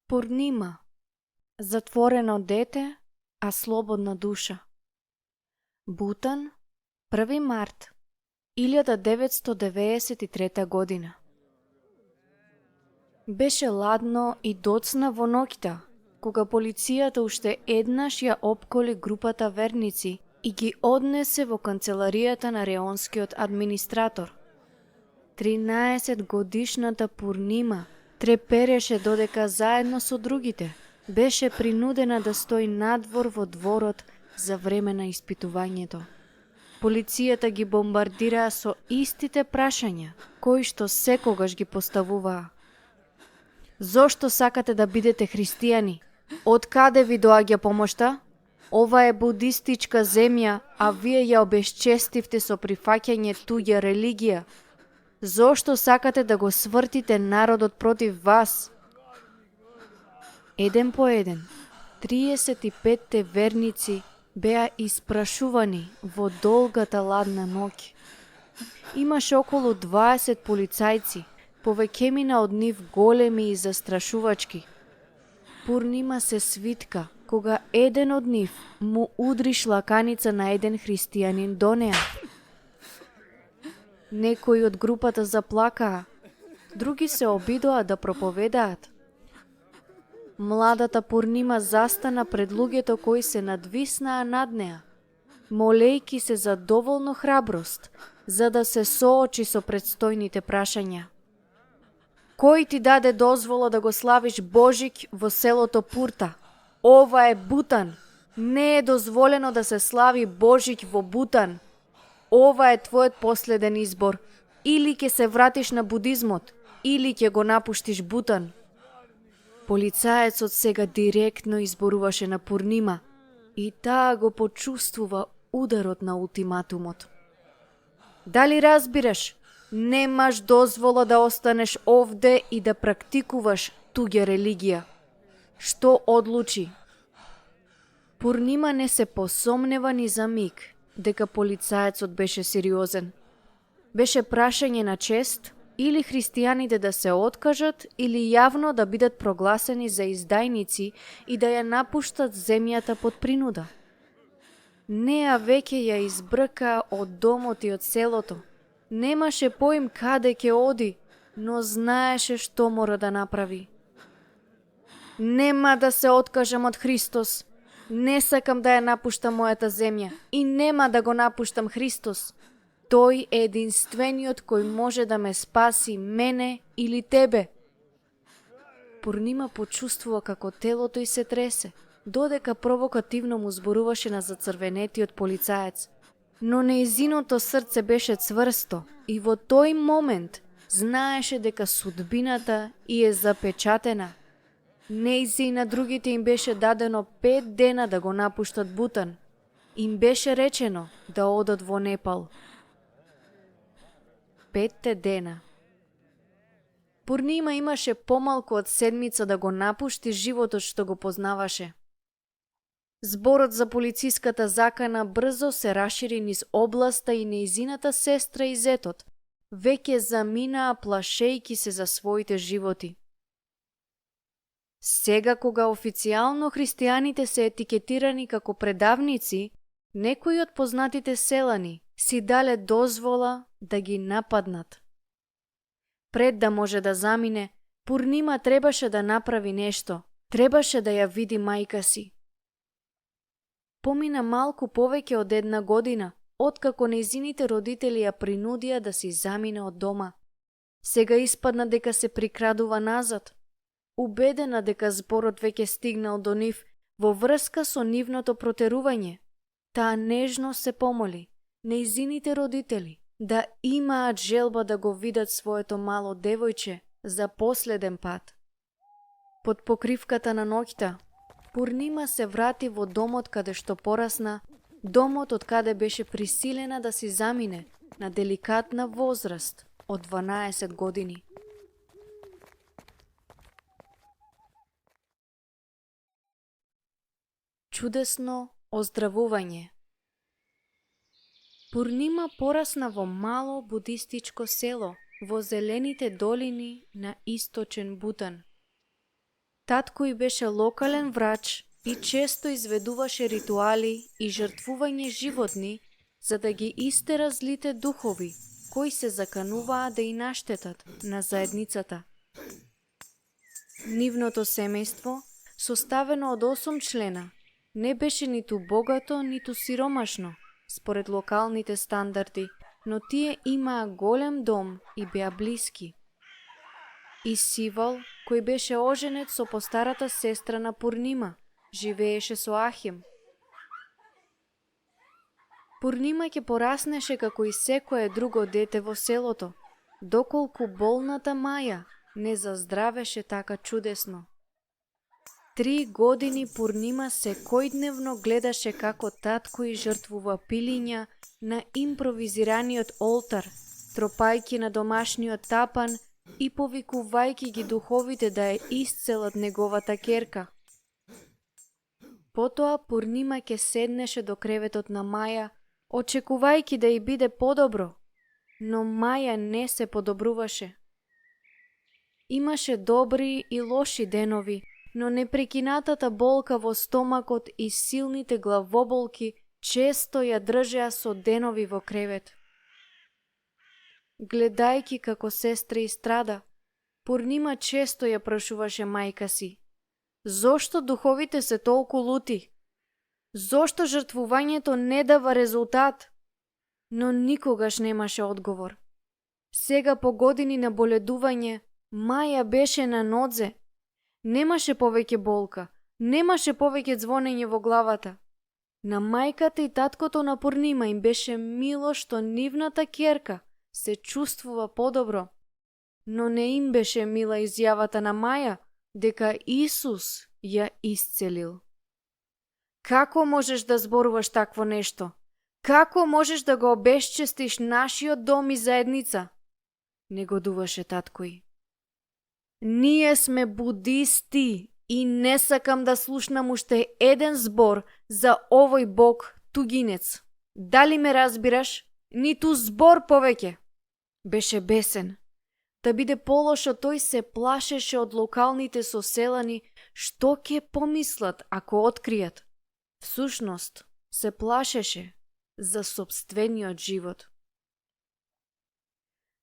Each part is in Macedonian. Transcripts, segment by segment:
Пурнима. Затворено дете, а слободна душа. Бутан, 1 март 1993 година. Беше ладно и доцна во ноќта, кога полицијата уште еднаш ја опколи групата верници и ги однесе во канцеларијата на реонскиот администратор. 13-годишната Пурнима трепереше додека заедно со другите беше принудена да стои надвор во дворот за време на испитувањето. Полицијата ги бомбардираа со истите прашања, кои што секогаш ги поставуваа. Зошто сакате да бидете христијани? Од каде ви доаѓа помошта? Ова е будистичка земја, а вие ја обесчестивте со прифаќање туѓа религија. Зошто сакате да го свртите народот против вас? Еден по еден, 35 верници беа испрашувани во долгата ладна ноќ. Имаше околу 20 полицајци, повеќемина од нив големи и застрашувачки. Пурнима се свитка кога еден од нив му удри шлаканица на еден христијанин до неа. Некои од групата заплакаа, други се обидоа да проповедаат. Младата Пурнима застана пред луѓето кои се надвиснаа над неа, молејки се за доволно храброст, за да се соочи со предстојните прашања. Кој ти даде дозвола да го славиш Божик во селото Пурта? Ова е Бутан. Не е дозволено да се слави Божик во Бутан. Ова е твојот последен избор. Или ќе се вратиш на будизмот, или ќе го напуштиш Бутан. Полицаецот сега директно изборуваше на Пурнима и таа го почувствува ударот на ултиматумот. Дали разбираш? Немаш дозвола да останеш овде и да практикуваш туѓа религија. Што одлучи? Пурнима не се посомнева ни за миг дека полицаецот беше сериозен. Беше прашање на чест или христијаните да се откажат или јавно да бидат прогласени за издајници и да ја напуштат земјата под принуда. Неа веќе ја избркаа од домот и од селото. Немаше поим каде ќе оди, но знаеше што мора да направи. Нема да се откажам од Христос. Не сакам да ја напуштам мојата земја и нема да го напуштам Христос. Тој е единствениот кој може да ме спаси мене или тебе. Пурнима почувствува како телото й се тресе, додека провокативно му зборуваше на зацрвенетиот полицаец. Но нејзиното срце беше цврсто и во тој момент знаеше дека судбината ѝ е запечатена. Нејзи и на другите им беше дадено 5 дена да го напуштат Бутан. Им беше речено да одат во Непал. 5 дена. Пурнима имаше помалку од седмица да го напушти животот што го познаваше. Зборот за полициската закана брзо се рашири низ областа и нејзината сестра и зетот веќе заминаа плашејки се за своите животи. Сега кога официјално христијаните се етикетирани како предавници, некои од познатите селани си дале дозвола да ги нападнат. Пред да може да замине, Пурнима требаше да направи нешто. Требаше да ја види мајка си. Помина малку повеќе од 1 година, откако нејзините родители ја принудија да си замине од дома. Сега испадна дека се прикрадува назад. Убедена дека зборот веќе стигнал до нив во врска со нивното протерување, таа нежно се помоли нејзините родители да имаат желба да го видат своето мало девојче за последен пат. Под покривката на ноќта, Пурнима се врати во домот каде што порасна, домот од каде беше присилена да си замине на деликатна возраст од 12 години. Чудесно оздравување. Пурнима порасна во мало будистичко село во зелените долини на источен Бутан. Татко ѝ беше локален врач и често изведуваше ритуали и жртвување животни за да ги истера злите духови кои се закануваа да и наштетат на заедницата. Нивното семејство, составено од 8 члена, не беше ниту богато, ниту сиромашно, според локалните стандарди, но тие имаа голем дом и беа блиски. И Сивал, кој беше оженет со постарата сестра на Пурнима, живееше со Ахим. Пурнима ќе пораснеше како и секое друго дете во селото, доколку болната Маја не заздравеше така чудесно. 3 години Пурнима секојдневно гледаше како татко и жртвува пилиња на импровизираниот олтар, тропајки на домашниот тапан и повикувајки ги духовите да ја исцелат неговата ќерка. Потоа Пурнима ќе седнеше до креветот на Маја, очекувајќи да ѝ биде подобро, но Маја не се подобруваше. Имаше добри и лоши денови, но непрекинатата болка во стомакот и силните главоболки често ја држеа со денови во кревет. Гледајќи како сестра страда, Пурнима често ја прашуваше мајка си: зошто духовите се толку лути? Зошто жртвувањето не дава резултат? Но никогаш немаше одговор. Сега по години на боледување, Маја беше на нодзе. Немаше повеќе болка, немаше повеќе звонење во главата. На мајката и таткото на Пурнима им беше мило што нивната ќерка се чувствува подобро, но не им беше мила изјавата на Маја дека Исус ја исцелил. Како можеш да зборуваш такво нешто? Како можеш да го обесчестиш нашиот дом и заедница? Негодуваше татко ѝ. Ние сме будисти и не сакам да слушнам уште еден збор за овој бог тугинец. Дали ме разбираш? Ниту збор повеќе. Беше бесен. Да биде полошо, тој се плашеше од локалните соселани што ќе помислат ако откријат. Всушност, се плашеше за сопствениот живот.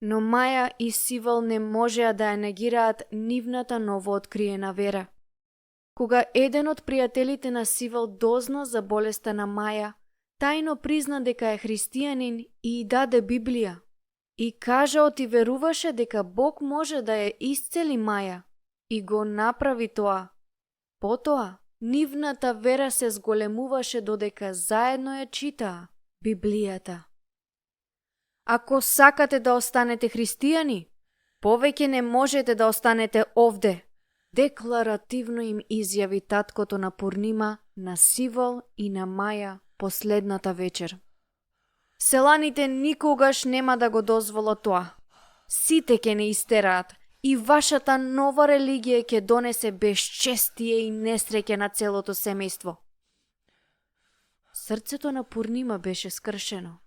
Но Маја и Сивал не можеа да ја негираат нивната новооткриена вера. Кога еден од пријателите на Сивал дозна за болеста на Маја, тајно призна дека е христијанин и даде Библија. И кажаот и веруваше дека Бог може да ја исцели Маја и го направи тоа. Потоа, нивната вера се зголемуваше додека заедно ја читаа Библијата. Ако сакате да останете христијани, повеќе не можете да останете овде, декларативно им изјави таткото на Пурнима на Сивал и на Маја последната вечер. Селаните никогаш нема да го дозволат тоа. Сите ќе не истераат и вашата нова религија ќе донесе безчестие и несреќа на целото семејство. Срцето на Пурнима беше скршено.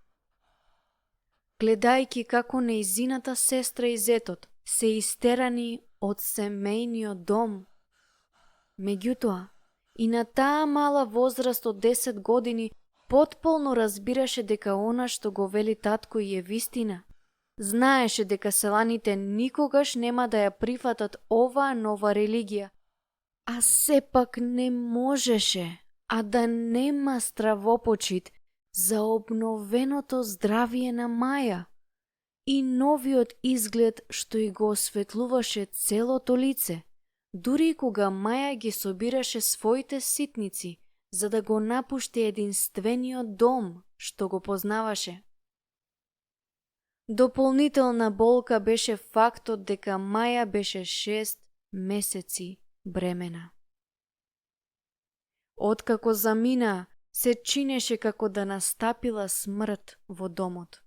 Гледајќи како нејзината сестра и зетот се истерани од семејниот дом. Меѓутоа, и на таа мала возраст од 10 години потполно разбираше дека она што го вели татко и е вистина. Знаеше дека селаните никогаш нема да ја прифатат оваа нова религија, а сепак не можеше, а да нема стравопочит за обновеното здравие на Маја и новиот изглед што и го осветлуваше целото лице, дури кога Маја ги собираше своите ситници за да го напушти единствениот дом што го познаваше. Дополнителна болка беше фактот дека Маја беше 6 месеци бремена. Откако замина, се чинеше како да настапила смрт во домот.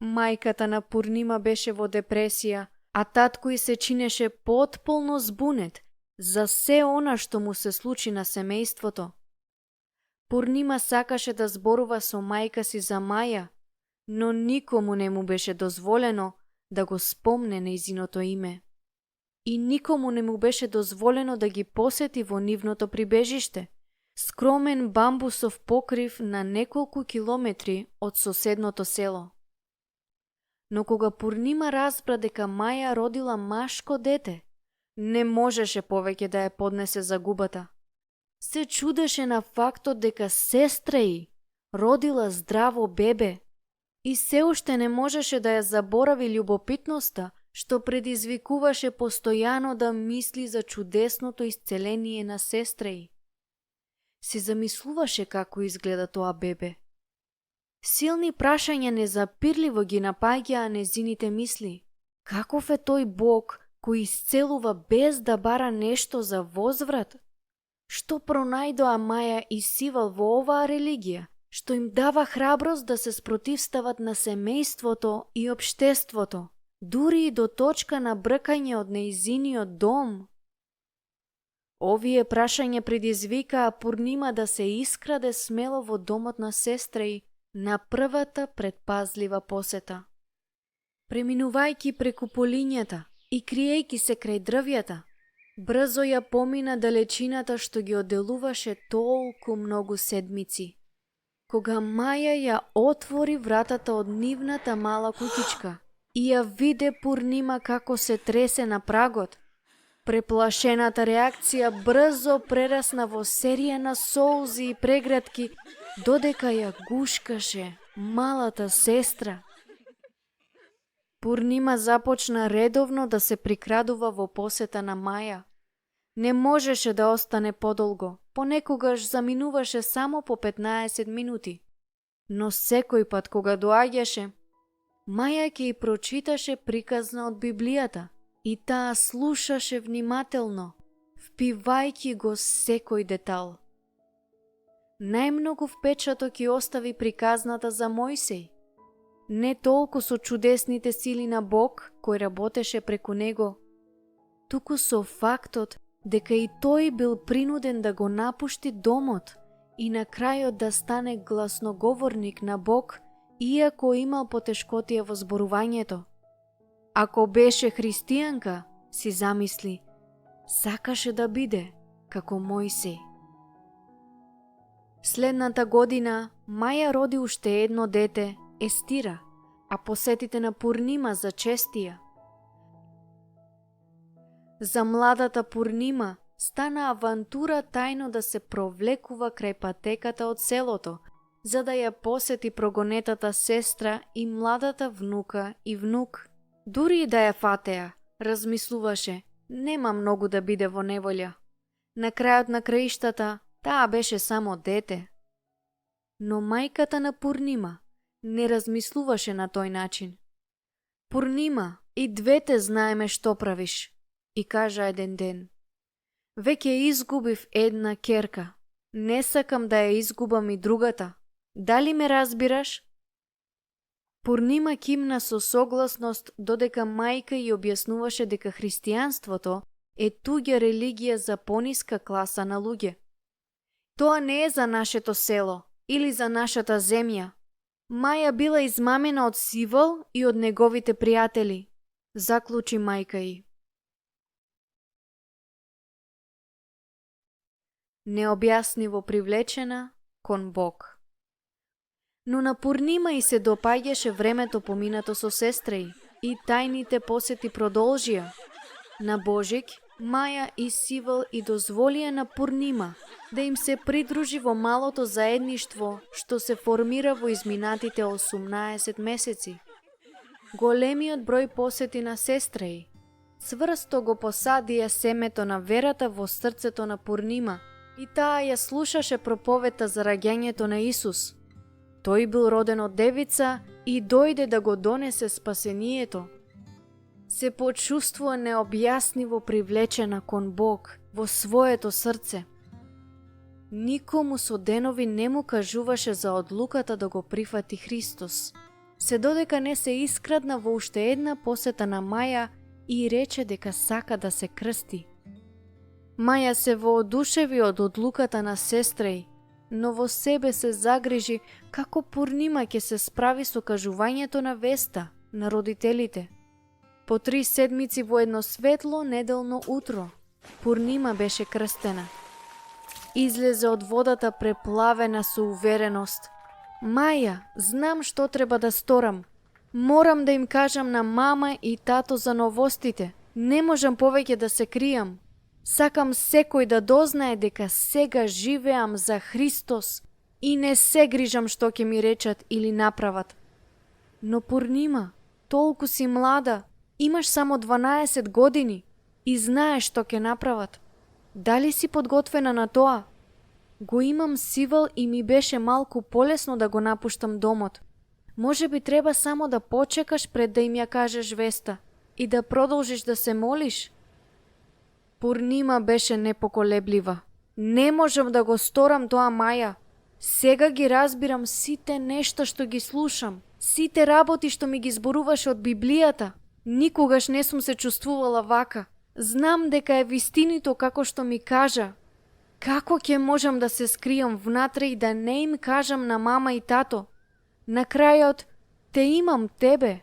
Мајката на Пурнима беше во депресија, а татко ѝ се чинеше потполно збунет за се она што му се случи на семејството. Пурнима сакаше да зборува со мајка си за Маја, но никому не му беше дозволено да го спомне нејзиното име. и никому не му беше дозволено да ги посети во нивното прибежиште, скромен бамбусов покрив на неколку километри од соседното село. Но кога Пурнима разбра дека Маја родила машко дете, не можеше повеќе да ја поднесе загубата. Се чудеше на фактот дека сестра ѝ родила здраво бебе и се уште не можеше да ја заборави љубопитноста што предизвикуваше постојано да мисли за чудесното исцеление на сестра ѝ. Се замислуваше како изгледа тоа бебе. Силни прашања незапирливо ги напаѓаа незините мисли. Каков е тој Бог кој исцелува без да бара нешто за возврат? Што пронајдоа Маја и Сивал во оваа религија, што им дава храброст да се спротивстават на семејството и општеството, дури и до точка на бркање од неизиниот дом? Овие прашања предизвикаа Пурнима да се искраде смело во домот на сестра ѝ на првата предпазлива посета. Преминувајќи преку полињата и криејќи се крај дрвјата, брзо ја помина далечината што ги одделуваше толку многу седмици. Кога Маја ја отвори вратата од нивната мала куќичка и ја виде Пурнима како се тресе на прагот, преплашената реакција брзо прерасна во серија на солзи и прегратки, додека ја гушкаше малата сестра. Пурнима започна редовно да се прикрадува во посета на Маја. Не можеше да остане подолго, понекогаш заминуваше само по 15 минути. Но секој пат кога доаѓаше, Маја ќе ја прочиташе приказна од Библијата и таа слушаше внимателно, впивајќи го секој детал. Најмногу впечаток ќе остави приказната за Мојсей. Не толку со чудесните сили на Бог кој работеше преку него, туку со фактот дека и тој бил принуден да го напушти домот и на крајот да стане гласноговорник на Бог, иако имал потешкотија во зборувањето. Ако беше христијанка, си замисли, сакаше да биде како Мојсей. Следната година Маја роди уште едно дете, Естира, а посетите на Пурнима зачестија. За младата Пурнима стана авантура тајно да се провлекува крај патеката од селото, за да ја посети прогонетата сестра и младата внука и внук. Дури и да ја фатеа, размислуваше, нема многу да биде во неволја. На крајот на краиштата, таа беше само дете. Но мајката на Пурнима не размислуваше на тој начин. Пурнима, и двете знаеме што правиш, и кажа еден ден. Веќе изгубив една ќерка, не сакам да ја изгубам и другата. Дали ме разбираш? Пурнима кимна со согласност, додека мајка ја објаснуваше дека христијанството е туѓа религија за пониска класа на луѓе. Тоа не е за нашето село или за нашата земја. Маја била измамена од Сивал и од неговите пријатели, заклучи мајка ѝ. Необјасниво привлечена кон Бог. Но на Пурнима и се допаѓаше времето поминато со сестра ѝ и тајните посети продолжија. На Божик, Маја и Сивал и дозволија на Пурнима да им се придружи во малото заедништво што се формира во изминатите 18 месеци. Големиот број посети на сестра ѝ цврсто го посадија семето на верата во срцето на Пурнима и таа ја слушаше проповета за раѓањето на Исус. Тој бил роден од девица и дојде да го донесе спасението. Се почувствува необјасниво привлечена кон Бог во своето срце. Никому со денови не му кажуваше за одлуката да го прифати Христос, се додека не се искрадна во уште една посета на Маја и рече дека сака да се крсти. Маја се воодушеви од одлуката на сестра ѝ, но во себе се загрижи како Пурнима ќе се справи со кажувањето на веста на родителите. По 3 седмици во едно светло неделно утро, Пурнима беше крстена. Излезе од водата преплавена со увереност. Маја, знам што треба да сторам. Морам да им кажам на мама и тато за новостите. Не можам повеќе да се кријам. Сакам секој да дознае дека сега живеам за Христос и не се грижам што ќе ми речат или направат. Но Пурнима, толку си млада, имаш само 12 години и знаеш што ќе направат. Дали си подготвена на тоа? Го имам сивал и ми беше малку полесно да го напуштам домот. Може би треба само да почекаш пред да им ја кажеш веста и да продолжиш да се молиш? Пурнима беше непоколеблива. Не можам да го сторам тоа, Маја. Сега ги разбирам сите нешта што ги слушам, сите работи што ми ги зборуваше од Библијата. Никогаш не сум се чувствувала вака. Знам дека е вистинито како што ми кажа. Како ќе можам да се скријам внатре и да не им кажам на мама и тато? На крајот, те имам тебе.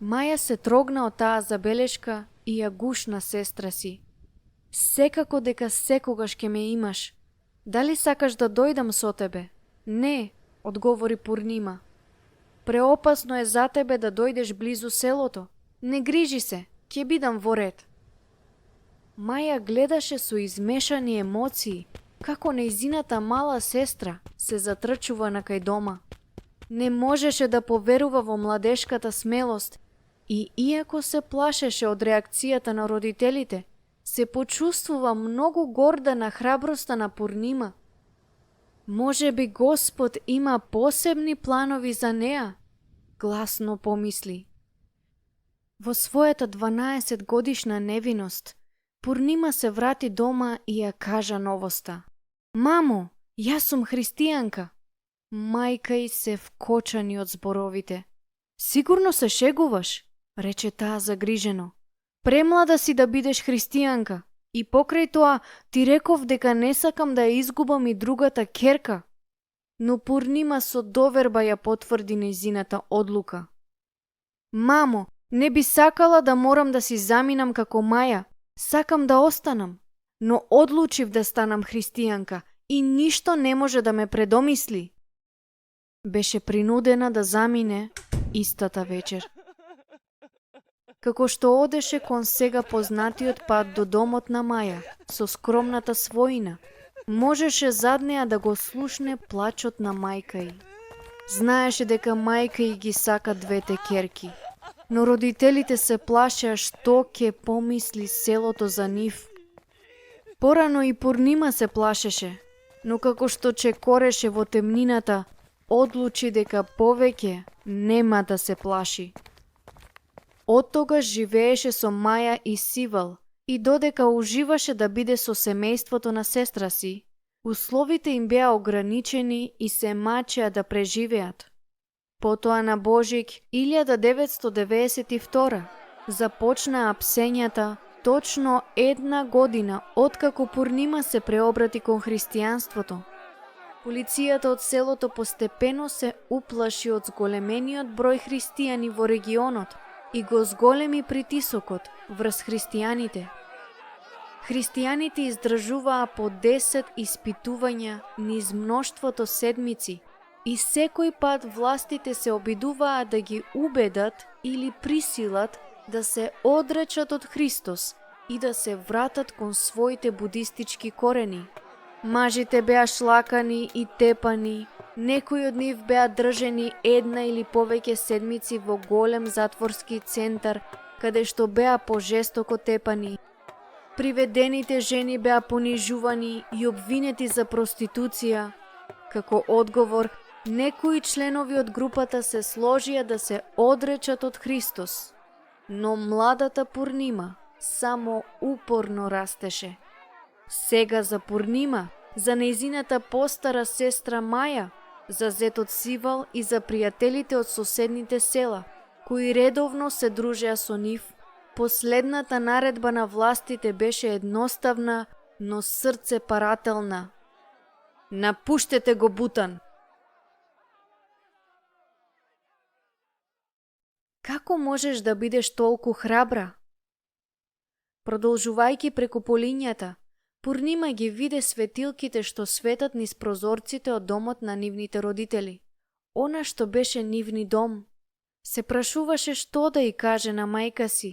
Маја се трогна од таа забелешка и ја гушна сестра си. Секако дека секогаш ќе ме имаш. Дали сакаш да дојдам со тебе? Не, одговори Пурнима. Преопасно е за тебе да дојдеш близу селото. Не грижи се, ќе бидам во ред. Маја гледаше со измешани емоции како нејзината мала сестра се затрчува на кај дома. Не можеше да поверува во младешката смелост и иако се плашеше од реакцијата на родителите, се почувствува многу горда на храброста на Пурнима. Може би Господ има посебни планови за неа, гласно помисли. Во својата 12 годишна невиност, Пурнима се врати дома и ја кажа новоста. Мамо, јас сум христијанка. Мајка ѝ се вкочани од зборовите. Сигурно се шегуваш, рече таа загрижено. Премлада си да бидеш христијанка и покрај тоа ти реков дека не сакам да ја изгубам и другата ќерка. Но Пурнима со доверба ја потврди нејзината одлука. Мамо, не би сакала да морам да си заминам како Маја. Сакам да останам, но одлучив да станам христијанка и ништо не може да ме предомисли. Беше принудена да замине истата вечер. Како што одеше кон сега познатиот пат до домот на Маја, со скромната своина, можеше зад неа да го слушне плачот на мајка ѝ. Знаеше дека мајка ѝ ги сака двете ќерки, но родителите се плашеа што ќе помисли селото за нив. Порано и Пурнима се плашеше, но како што чекореше во темнината, одлучи дека повеќе нема да се плаши. Оттогаш живееше со Маја и Сивал и додека уживаше да биде со семејството на сестра си, условите им беа ограничени и се мачеа да преживеат. Потоа на Божик 1992 започнаа псењата точно 1 година откако Пурнима се преобрати кон христијанството. Полицијата од селото постепено се уплаши од зголемениот број христијани во регионот и го зголеми притисокот врз христијаните. Христијаните издржуваа по 10 испитувања низ мноштвото седмици и секој пат властите се обидуваа да ги убедат или присилат да се одречат од Христос и да се вратат кон своите будистички корени. Мажите беа шлакани и тепани, некои од нив беа држени 1 или повеќе седмици во голем затворски центар, каде што беа пожестоко тепани. Приведените жени беа понижувани и обвинети за проституција. Како одговор, некои членови од групата се сложија да се одречат од Христос. Но младата Пурнима само упорно растеше. Сега за Пурнима, за нејзината постара сестра Маја, за зетот Сивал и за пријателите од соседните села, кои редовно се дружеа со нив, последната наредба на властите беше едноставна, но срце парателна. Напуштете го Бутан! Како можеш да бидеш толку храбра? Продолжувајќи преку полињата, Пурнима ги виде светилките што светат низ прозорците од домот на нивните родители. Она што беше нивни дом. Се прашуваше што да ја каже на мајка си.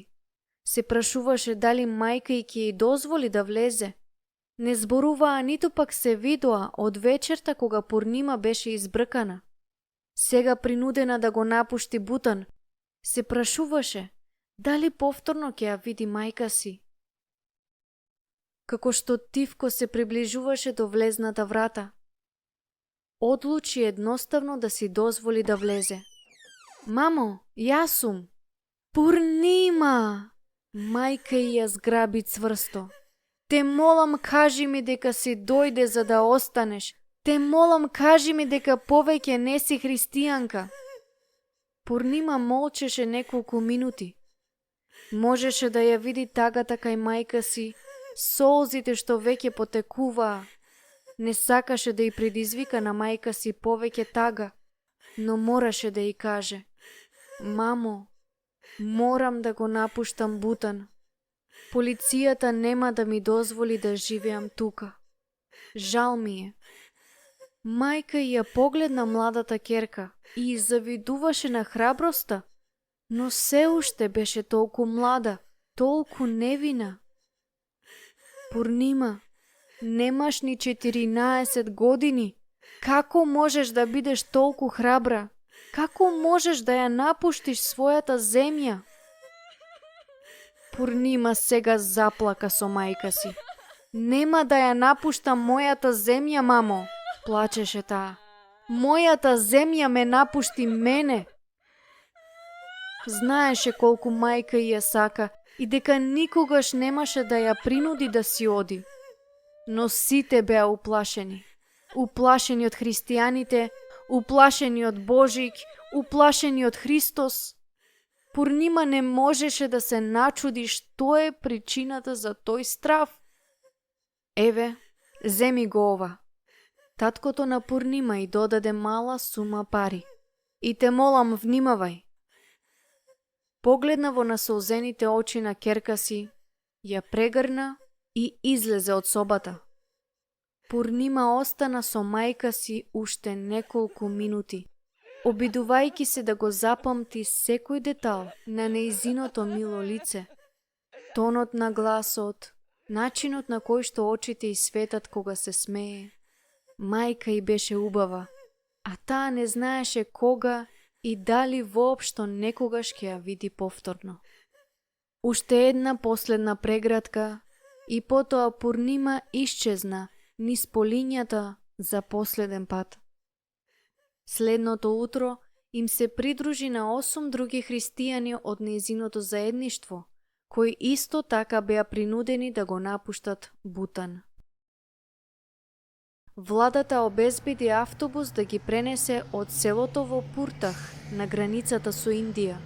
Се прашуваше дали мајка и ќе ја дозволи да влезе. Не зборуваа ниту пак се видоа од вечерта кога Пурнима беше избркана. Сега принудена да го напушти Бутан, се прашуваше дали повторно ќе ја види мајка си. Како што Тивко се приближуваше до влезната врата, одлучи едноставно да си дозволи да влезе. Мамо, јас сум. Пурнима! Мајка ја зграби цврсто. Те молам, кажи ми дека си дојде за да останеш. Те молам, кажи ми дека повеќе не си христијанка. Пурнима молчеше неколку минути. Можеше да ја види тагата кај мајка си, солзите што веќе потекуваа. Не сакаше да ја предизвика на мајка си повеќе тага, но мораше да ја каже: Мамо, морам да го напуштам Бутан. Полицијата нема да ми дозволи да живеам тука. Жал ми е. Мајка ја погледна младата ќерка и завидуваше на храброста, но се уште беше толку млада, толку невина. Пурнима, немаш ни 14 години. Како можеш да бидеш толку храбра? Како можеш да ја напуштиш својата земја? Пурнима сега заплака со мајка си. Нема да ја напуштам мојата земја, мамо, плачеше таа. Мојата земја ме напушти мене. Знаеше колку мајка ја сака и дека никогаш немаше да ја принуди да си оди. Но сите беа уплашени. Уплашени од христијаните, уплашени од Божик, уплашени од Христос. Пурнима не можеше да се начуди што е причината за тој страв. Еве, земи го ова. Таткото на Пурнима и додаде мала сума пари. И те молам, внимавај. Погледна во насолзените очи на ќерка си, ја прегрна и излезе од собата. Пурнима остана со мајка си уште неколку минути, обидувајќи се да го запамти секој детал на нејзиното мило лице, тонот на гласот, начинот на кој што очите ѝ светат кога се смее. Мајка ѝ беше убава, а таа не знаеше кога и дали воопшто некогаш ќе ја види повторно. Уште една последна преградка и потоа Пурнима исчезна низ полињата за последен пат. Следното утро им се придружи на 8 други христијани од нејзиното заедништво, кои исто така беа принудени да го напуштат Бутан. Владата обезбеди автобус да ги пренесе од селото во Пуртах на границата со Индија.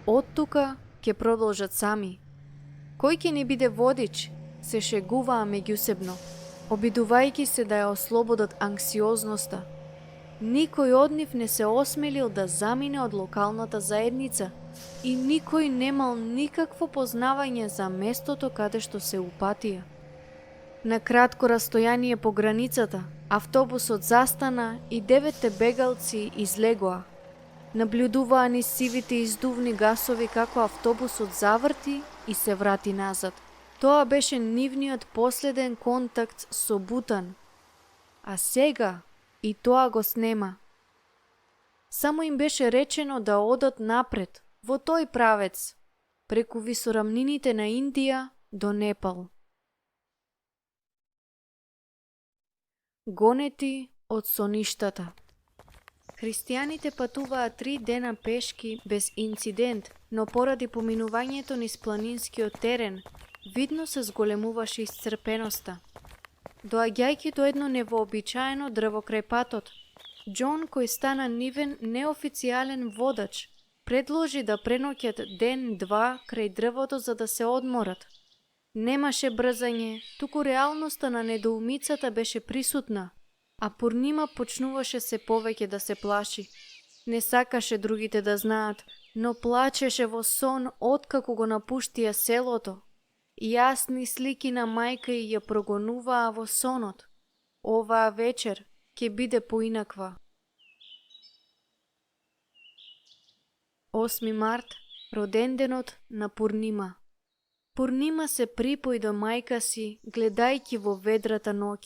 Од тука ќе продолжат сами. Кој ќе ни биде водич? Се шегуваа меѓусебно, обидувајќи се да ја ослободат анксиозноста. Никој од нив не се осмелил да замине од локалната заедница и никој немал никакво познавање за местото каде што се упатија. На кратко растојание по границата, автобусот застана и 9 бегалци излегоа. Наблюдуваа низ сивите издувни гасови како автобусот заврти и се врати назад. Тоа беше нивниот последен контакт со Бутан. А сега и тоа го снема. Само им беше речено да одат напред, во тој правец, преку висорамнините на Индија до Непал. Гонети од соништата. Христијаните патуваа 3 дена пешки без инцидент, но поради поминувањето низ планинскиот терен, видно се зголемуваше исцрпеноста. Доаѓајќи до едно невообичаено дрво крај патот, Џон, кој стана нивен неофицијален водач, предложи да преноќат ден-два крај дрвото за да се одморат. Немаше брзање, туку реалноста на недоумицата беше присутна, а Пурнима почнуваше се повеќе да се плаши. Не сакаше другите да знаат, но плачеше во сон откако го напуштија селото. Јасни слики на мајка и ја прогонуваа во сонот. Оваа вечер ќе биде поинаква. 8 март, роденденот на Пурнима. Пурнима се припои до мајка си, гледајќи во ведрата ноќ.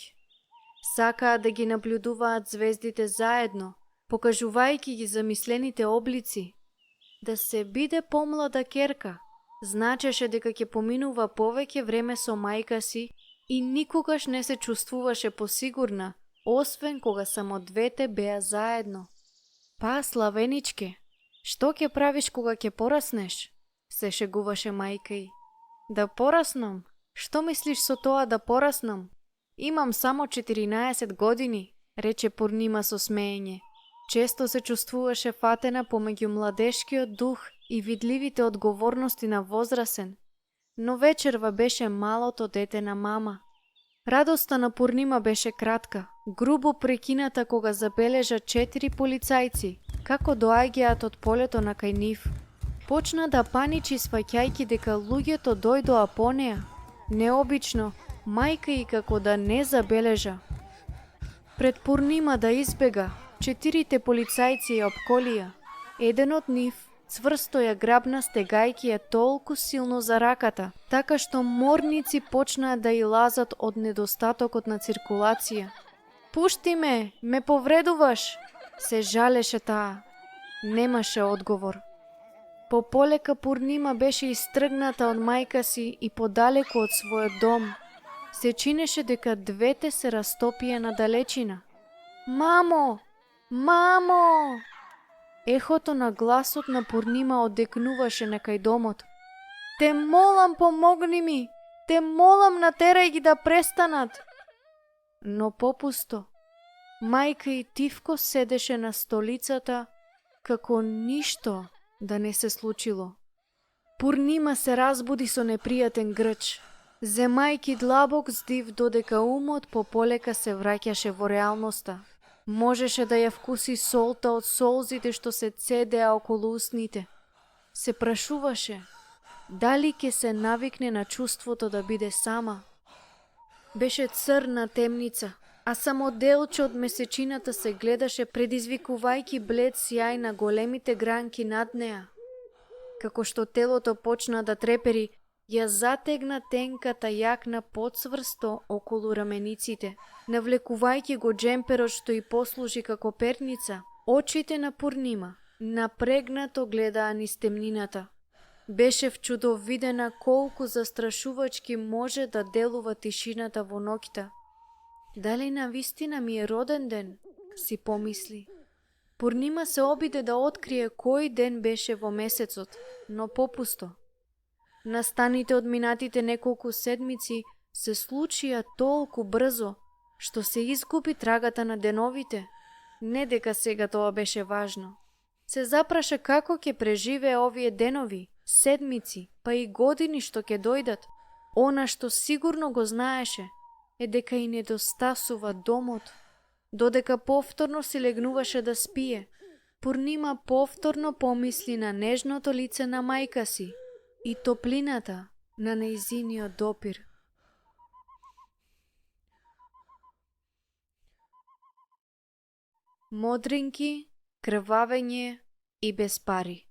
Сакаа да ги наблюдуваат звездите заедно, покажувајќи ги замислените облици. Да се биде помлада керка, значеше дека ќе поминува повеќе време со мајка си и никогаш не се чувствуваше посигурна, освен кога само двете беа заедно. Па, Славеничке, што ќе правиш кога ќе пораснеш? Се шегуваше мајка й. Да пораснам? Што мислиш со тоа да пораснам? Имам само 14 години, рече Пурнима со смеење. Често се чувствуваше фатена помеѓу младешкиот дух и видливите одговорности на возрасен, но вечерва беше малото дете на мама. Радоста на Пурнима беше кратка, грубо прекината кога забележа 4 полицајци, како доаѓаат од полето на кај нив. Почна да паничи сваќајќи дека луѓето дојдоа по неа. Необично, мајка и како да не забележа. Пред Пурнима да избега, 4 полицајци ја опколија. Еден од нив цврсто ја грабна, стегајќи ја толку силно за раката, така што морници почнаа да и лазат од недостатокот на циркулација. Пушти ме повредуваш, се жалеше таа. Немаше одговор. Пополека Пурнима беше истргната од мајка си и подалеку од својот дом. Се чинеше дека двете се растопија на далечина. Мамо! Мамо! Ехото на гласот на Пурнима одекнуваше некај домот. Те молам, помогни ми! Те молам, натерај ги да престанат! Но попусто. Мајка и тивко седеше на столицата, како ништо да не се случило. Пурнима се разбуди со непријатен грч. Земајки длабок здив додека умот пополека се враќаше во реалноста. Можеше да ја вкуси солта од солзите што се цедеа околу усните. Се прашуваше дали ќе се навикне на чувството да биде сама. Беше црна темница, а само делче од месечината се гледаше предизвикувајќи блед сјај на големите гранки над неа. Како што телото почна да трепери, ја затегна тенката јакна подсврсто околу рамениците, навлекувајќи го джемперот што и послужи како перница. Очите на Пурнима напрегнато гледаа низ темнината. Беше вчудовидена колку застрашувачки може да делува тишината во ноќта. Дали навистина ми е роден ден, си помисли. Пурнима се обиде да открие кој ден беше во месецот, но попусто. Настаните од минатите неколку седмици се случија толку брзо, што се изгуби трагата на деновите. Не дека сега тоа беше важно. Се запраша како ќе преживее овие денови, седмици, па и години што ќе дојдат. Она што сигурно го знаеше е дека и недостасува домот. Додека повторно се легнуваше да спие, Пурнима повторно помисли на нежното лице на мајка си и топлината на нејзиниот допир. Модринки, крвавење и без пари.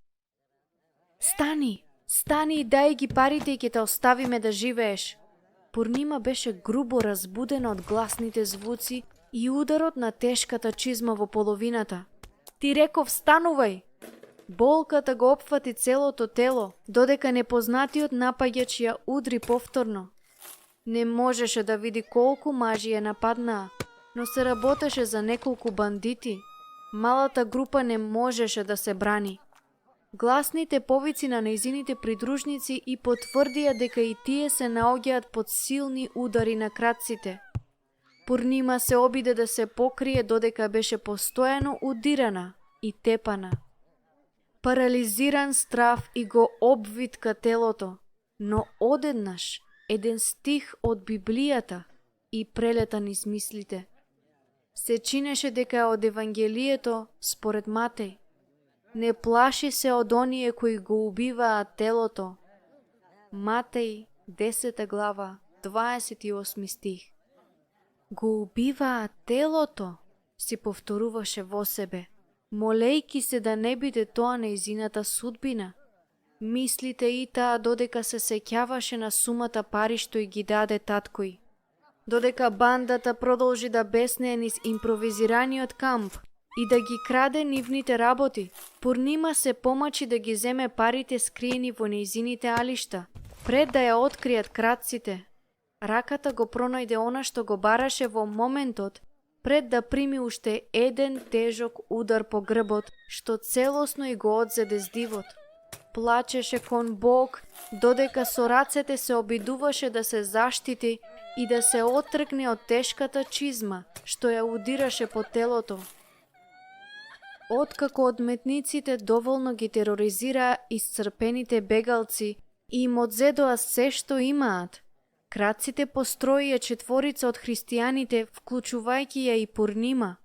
Стани, стани и дај ги парите и ќе те оставиме да живееш. Пурнима беше грубо разбудена од гласните звуци и ударот на тешката чизма во половината. Ти реков станувај! Болката го опфати целото тело, додека непознатиот напаѓач ја удри повторно. Не можеше да види колку мажи ја нападнаа, но се работеше за неколку бандити. Малата група не можеше да се брани. Гласните повици на нејзините придружници и потврдија дека и тие се наоѓаат под силни удари на крадците. Пурнима се обиде да се покрие додека беше постојано удирана и тепана. Парализиран страв и го обвитка телото, но одеднаш еден стих од Библијата и прелета низ мислите. Се чинеше дека од Евангелието според Матеј. Не плаши се од оние кои го убиваат телото. Матеј 10 глава 28 стих. Го убиваат телото, си повторуваше во себе, молејки се да не биде тоа нејзината судбина. Мислите и таа додека се сеќаваше на сумата пари што и ги даде таткој. Додека бандата продолжи да беснее низ импровизираниот камп и да ги краде нивните работи, Пурнима се помачи да ги земе парите скриени во нејзините алишта, пред да ја откријат крадците. Раката го пронајде она што го бараше во моментот, пред да прими уште еден тежок удар по грбот, што целосно и го одзеде здивот. Плачеше кон Бог, додека со рацете се обидуваше да се заштити и да се отргне од тешката чизма, што ја удираше по телото. Откако одметниците доволно ги тероризираа исцрпените бегалци и им одзедоа се што имаат, крадците построија четворица од христијаните, вклучувајќи ја и Пурнима.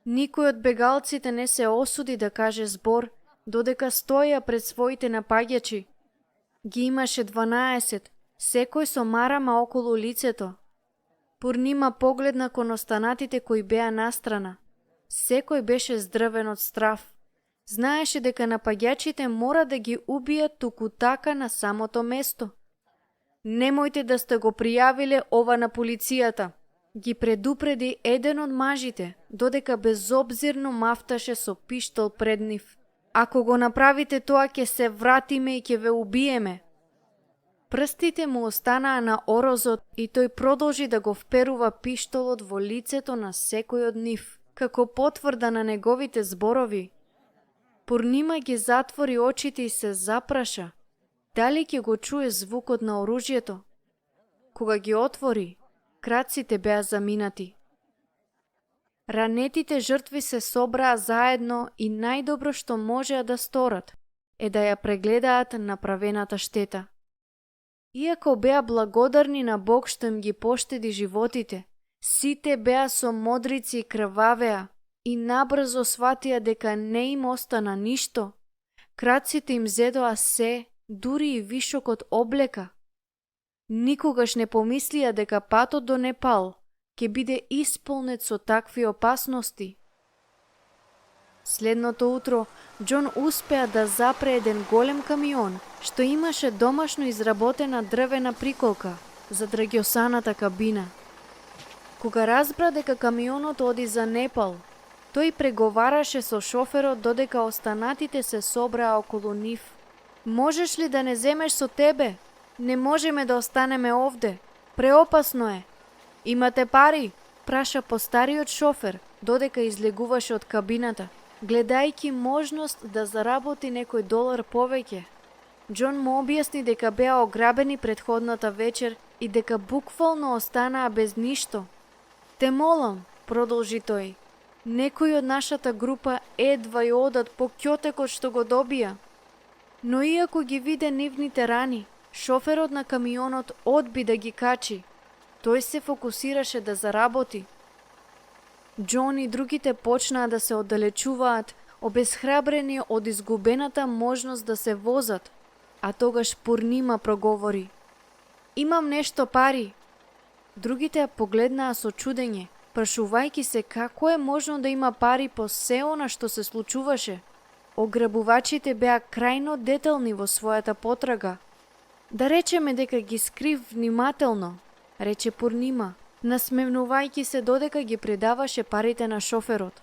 Никој од бегалците не се осуди да каже збор, додека стоја пред своите напаѓачи. Ги имаше 12, секој со марама околу лицето. Пурнима погледна кон останатите кои беа настрана. Секој беше здрвен од страв. Знаеше дека напаѓачите мора да ги убијат туку така на самото место. Немојте да сте го пријавиле ова на полицијата, ги предупреди еден од мажите, додека безобзирно мафташе со пиштол пред нив. Ако го направите тоа, ќе се вратиме и ќе ве убиеме. Прстите му останаа на орозот и тој продолжи да го вперува пиштолот во лицето на секој од нив, како потврда на неговите зборови. Пурнима ги затвори очите и се запраша. Дали ќе го чуе звукот на оружјето? Кога ги отвори, краците беа заминати. Ранетите жртви се собраа заедно и најдобро што можеа да сторат е да ја прегледаат направената штета. Иако беа благодарни на Бог што им ги поштеди животите, сите беа со модрици и крвавеа и набрзо сватија дека не им остана ништо. Краците им зедоа се, дури и вишокот облека. Никогаш не помислија дека патот до Непал ќе биде исполнет со такви опасности. Следното утро, Џон успеа да запре еден голем камион, што имаше домашно изработена дрвена приколка за драгјосаната кабина. Кога разбра дека камионот оди за Непал, тој преговараше со шоферот додека останатите се собраа околу нив. Можеш ли да не земеш со тебе? Не можеме да останеме овде. Преопасно е. Имате пари? Праша постариот шофер, додека излегуваше од кабината, гледајќи можност да заработи некој долар повеќе. Џон му објасни дека беа ограбени претходната вечер и дека буквално останаа без ништо. Те молам, продолжи тој, некои од нашата група едва ја одат по ќотекот што го добија. Но иако ги виде нивните рани, шоферот на камионот одби да ги качи. Тој се фокусираше да заработи. Џон и другите почнаа да се оддалечуваат, обесхрабрени од изгубената можност да се возат, а тогаш Пурнима проговори. Имам нешто пари. Другите ја погледнаа со чудење, прашувајќи се како е можно да има пари по се она што се случуваше. Ограбувачите беа крајно детални во својата потрага. Да речеме дека ги скрив внимателно, рече Пурнима, насмевнувајќи се додека ги предаваше парите на шоферот.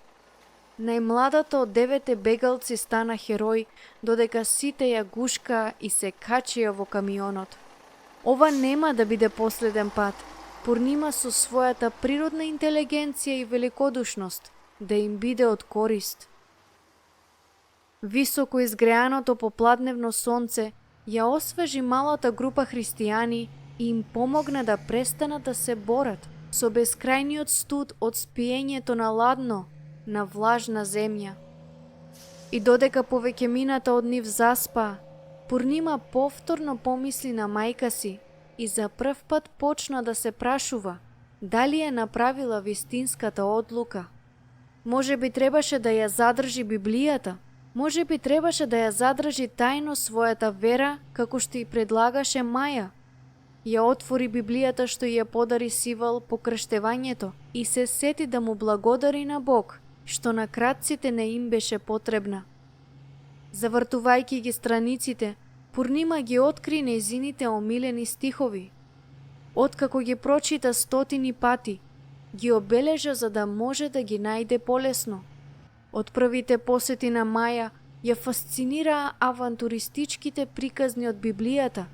Најмладата од 9 бегалци стана херој, додека сите ја гушкаа и се качија во камионот. Ова нема да биде последен пат. Пурнима со својата природна интелигенција и великодушност да им биде од корист. Високо изгреаното попладневно сонце ја освежи малата група христијани и им помогна да престанат да се борат со бескрајниот студ од спиењето на ладно, на влажна земја. И додека повеќемината од нив заспа, Пурнима повторно помисли на мајка си и за прв пат почна да се прашува дали е направила вистинската одлука. Може би требаше да ја задржи Библијата, Може би требаше да ја задржи тајно својата вера, како што и предлагаше Маја. Ја отвори Библијата што ја подари Сивал по крштевањето и се сети да му благодари на Бог, што на крадците не им беше потребна. Завртувајќи ги страниците, Пурнима ги откри нејзините омилени стихови. Откако ги прочита стотини пати, ги обележа за да може да ги најде полесно. Од првите посети на Маја ја фасцинираа авантуристичките приказни од Библијата.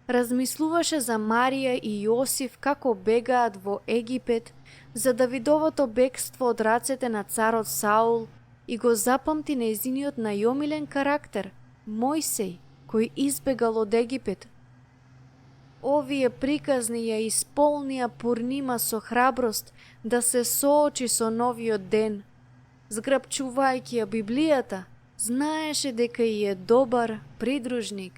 Размислуваше за Марија и Јосиф како бегаат во Египет за Давидовото бегство од рацете на царот Саул и го запамти нејзиниот најомилен карактер, Мојсей, кој избегал од Египет. Овие приказни ја исполнија Пурнима со храброст да се соочи со новиот ден. Зграбчувајќи ја Библијата, знаеше дека и е добар придружник.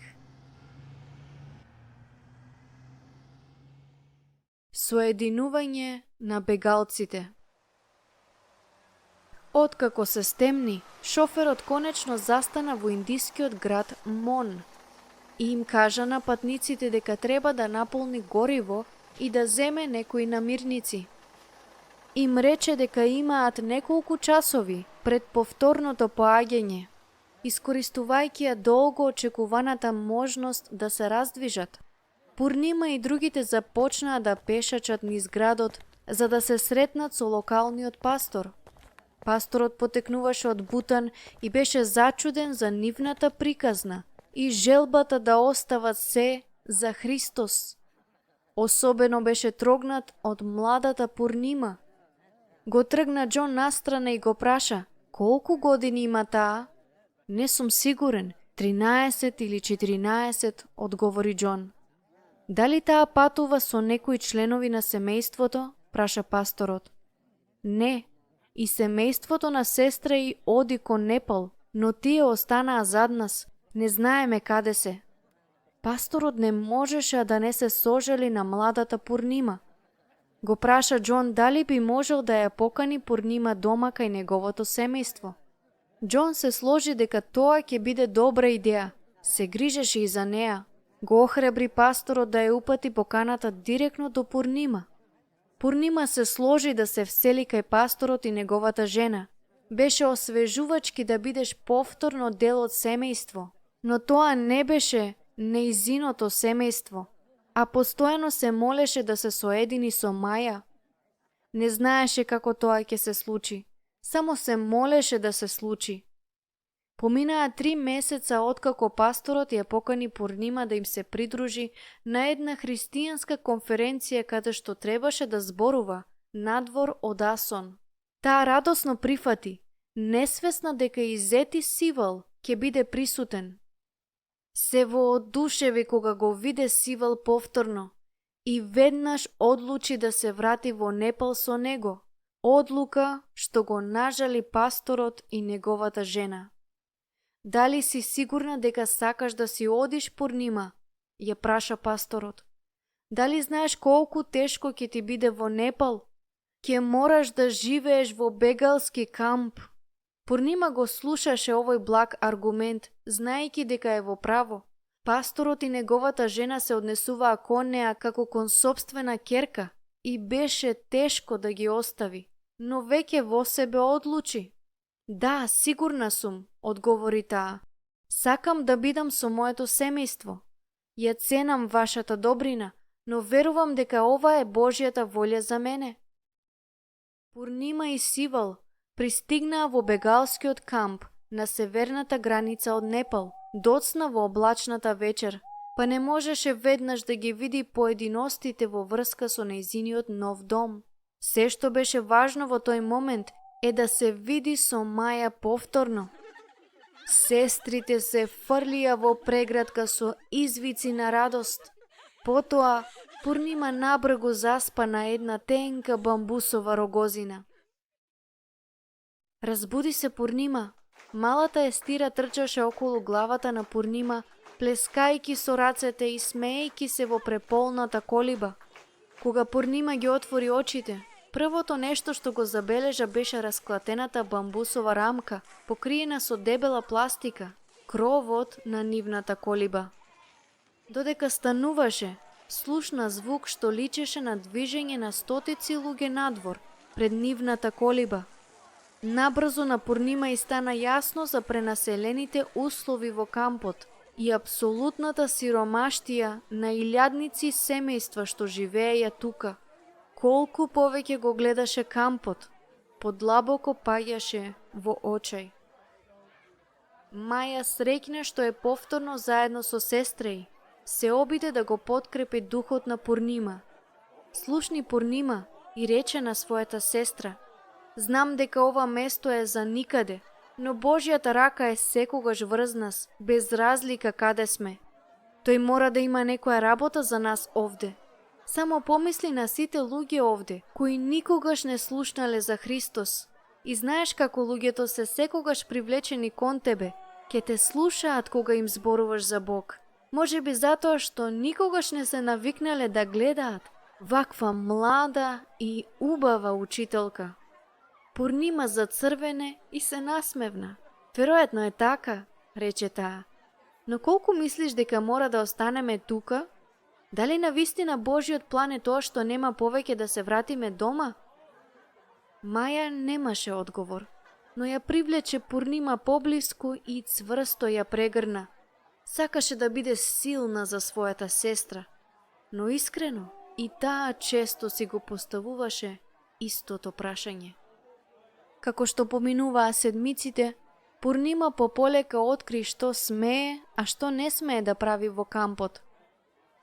Соединување на бегалците. Откако се стемни, шоферот конечно застана во индискиот град Мон и им кажа на патниците дека треба да наполни гориво и да земе некои намирници. Им рече дека имаат неколку часови пред повторното поаѓање, искористувајќи ја долго очекуваната можност да се раздвижат. Пурнима и другите започнаа да пешачат низ градот за да се сретнат со локалниот пастор. Пасторот потекнуваше од Бутан и беше зачуден за нивната приказна и желбата да остават се за Христос. Особено беше трогнат од младата Пурнима. Го тргна Џон настрана и го праша: колку години има таа? Не сум сигурен, 13 или 14, одговори Џон. Дали таа патува со некои членови на семејството? Праша пасторот. Не, и семејството на сестра и оди кон Непал, но тие останаа зад нас, не знаеме каде се. Пасторот не можеше да не се сожали на младата Пурнима. Го праша Џон дали би можел да ја покани Пурнима дома кај неговото семејство. Џон се сложи дека тоа ќе биде добра идеја, се грижеше и за неа. Го охрабри пасторот да ја упати поканата директно до Пурнима. Пурнима се сложи да се всели кај пасторот и неговата жена. Беше освежувачки да бидеш повторно дел од семејство, но тоа не беше нејзиното семејство, а постојано се молеше да се соедини со Маја. Не знаеше како тоа ќе се случи, само се молеше да се случи. Поминаа 3 месеца откако пасторот ја покани Пурнима да им се придружи на една христијанска конференција каде што требаше да зборува надвор од Асон. Таа радосно прифати, несвесна дека и зети Сивал ќе биде присутен. Се воодушеви кога го виде Сивал повторно и веднаш одлучи да се врати во Непал со него, одлука што го нажали пасторот и неговата жена. Дали си сигурна дека сакаш да си одиш, Пурнима? Ја праша пасторот. Дали знаеш колку тешко ќе ти биде во Непал? Ќе мораш да живееш во бегалски камп. Пурнима го слушаше овој благ аргумент, знаејќи дека е во право. Пасторот и неговата жена се однесуваа кон неа како кон сопствена ќерка и беше тешко да ги остави, но веќе во себе одлучи. Да, сигурна сум, одговори таа. Сакам да бидам со моето семејство. Ја ценам вашата добрина, но верувам дека ова е Божјата волја за мене. Пурнима и Сивал пристигнаа во бегалскиот камп на северната граница од Непал, доцна во облачната вечер, па не можеше веднаш да ги види поединостите во врска со нејзиниот нов дом. Се што беше важно во тој момент е да се види со Маја повторно. Сестрите се фрлија во преградка со извици на радост. Потоа Пурнима набрзо заспа на една тенка бамбусова рогозина. Разбуди се Пурнима. Малата Естира трчаше околу главата на Пурнима, плескајќи со рацете и смеејќи се во преполната колиба. Кога Пурнима ги отвори очите, првото нешто што го забележа беше расклатената бамбусова рамка, покриена со дебела пластика, кровот на нивната колиба. Додека стануваше, слушна звук што личеше на движење на стотици луѓе надвор, пред нивната колиба. Набрзо на Пурнима и стана јасно за пренаселените услови во кампот и апсолутната сиромаштија на илјадници семејства што живееја тука. Колку повеќе го гледаше кампот, подлабоко паѓаше во очај. Маја среќна што е повторно заедно со сестра ѝ, се обиде да го подкрепи духот на Пурнима. Слушни Пурнима, и рече на својата сестра: знам дека ова место е за никаде, но Божјата рака е секогаш врз нас, без разлика каде сме. Тој мора да има некоја работа за нас овде. Само помисли на сите луѓе овде, кои никогаш не слушнале за Христос. И знаеш како луѓето се секогаш привлечени кон тебе, ке те слушаат кога им зборуваш за Бог. Може би затоа што никогаш не се навикнале да гледаат ваква млада и убава учителка. Пурнима зацрвене и се насмевна. Веројатно е така, рече таа. Но колку мислиш дека мора да останеме тука? Дали навистина Божиот план е тоа што нема повеќе да се вратиме дома? Маја немаше одговор, но ја привлече Пурнима поблиску и цврсто ја прегрна. Сакаше да биде силна за својата сестра, но искрено и таа често си го поставуваше истото прашање. Како што поминуваа седмиците, Пурнима пополека откри што смее, а што не смее да прави во кампот.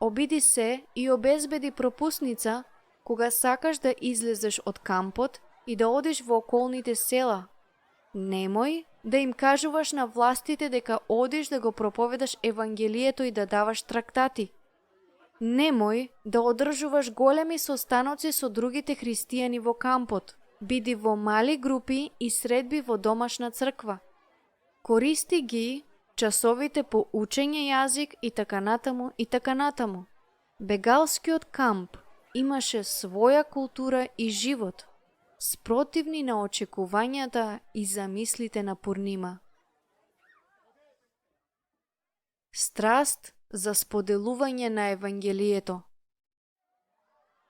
Обиди се и обезбеди пропусница кога сакаш да излезеш од кампот и да одиш во околните села. Немој да им кажуваш на властите дека одиш да го проповедаш Евангелието и да даваш трактати. Немој да одржуваш големи состаноци со другите христијани во кампот. Биди во мали групи и средби во домашна црква. Користи ги часовите по учење јазик и така натаму и така натаму. Бегалскиот камп имаше своја култура и живот, спротивни на очекувањата и замислите на Пурнима. Страст за споделување на Евангелието.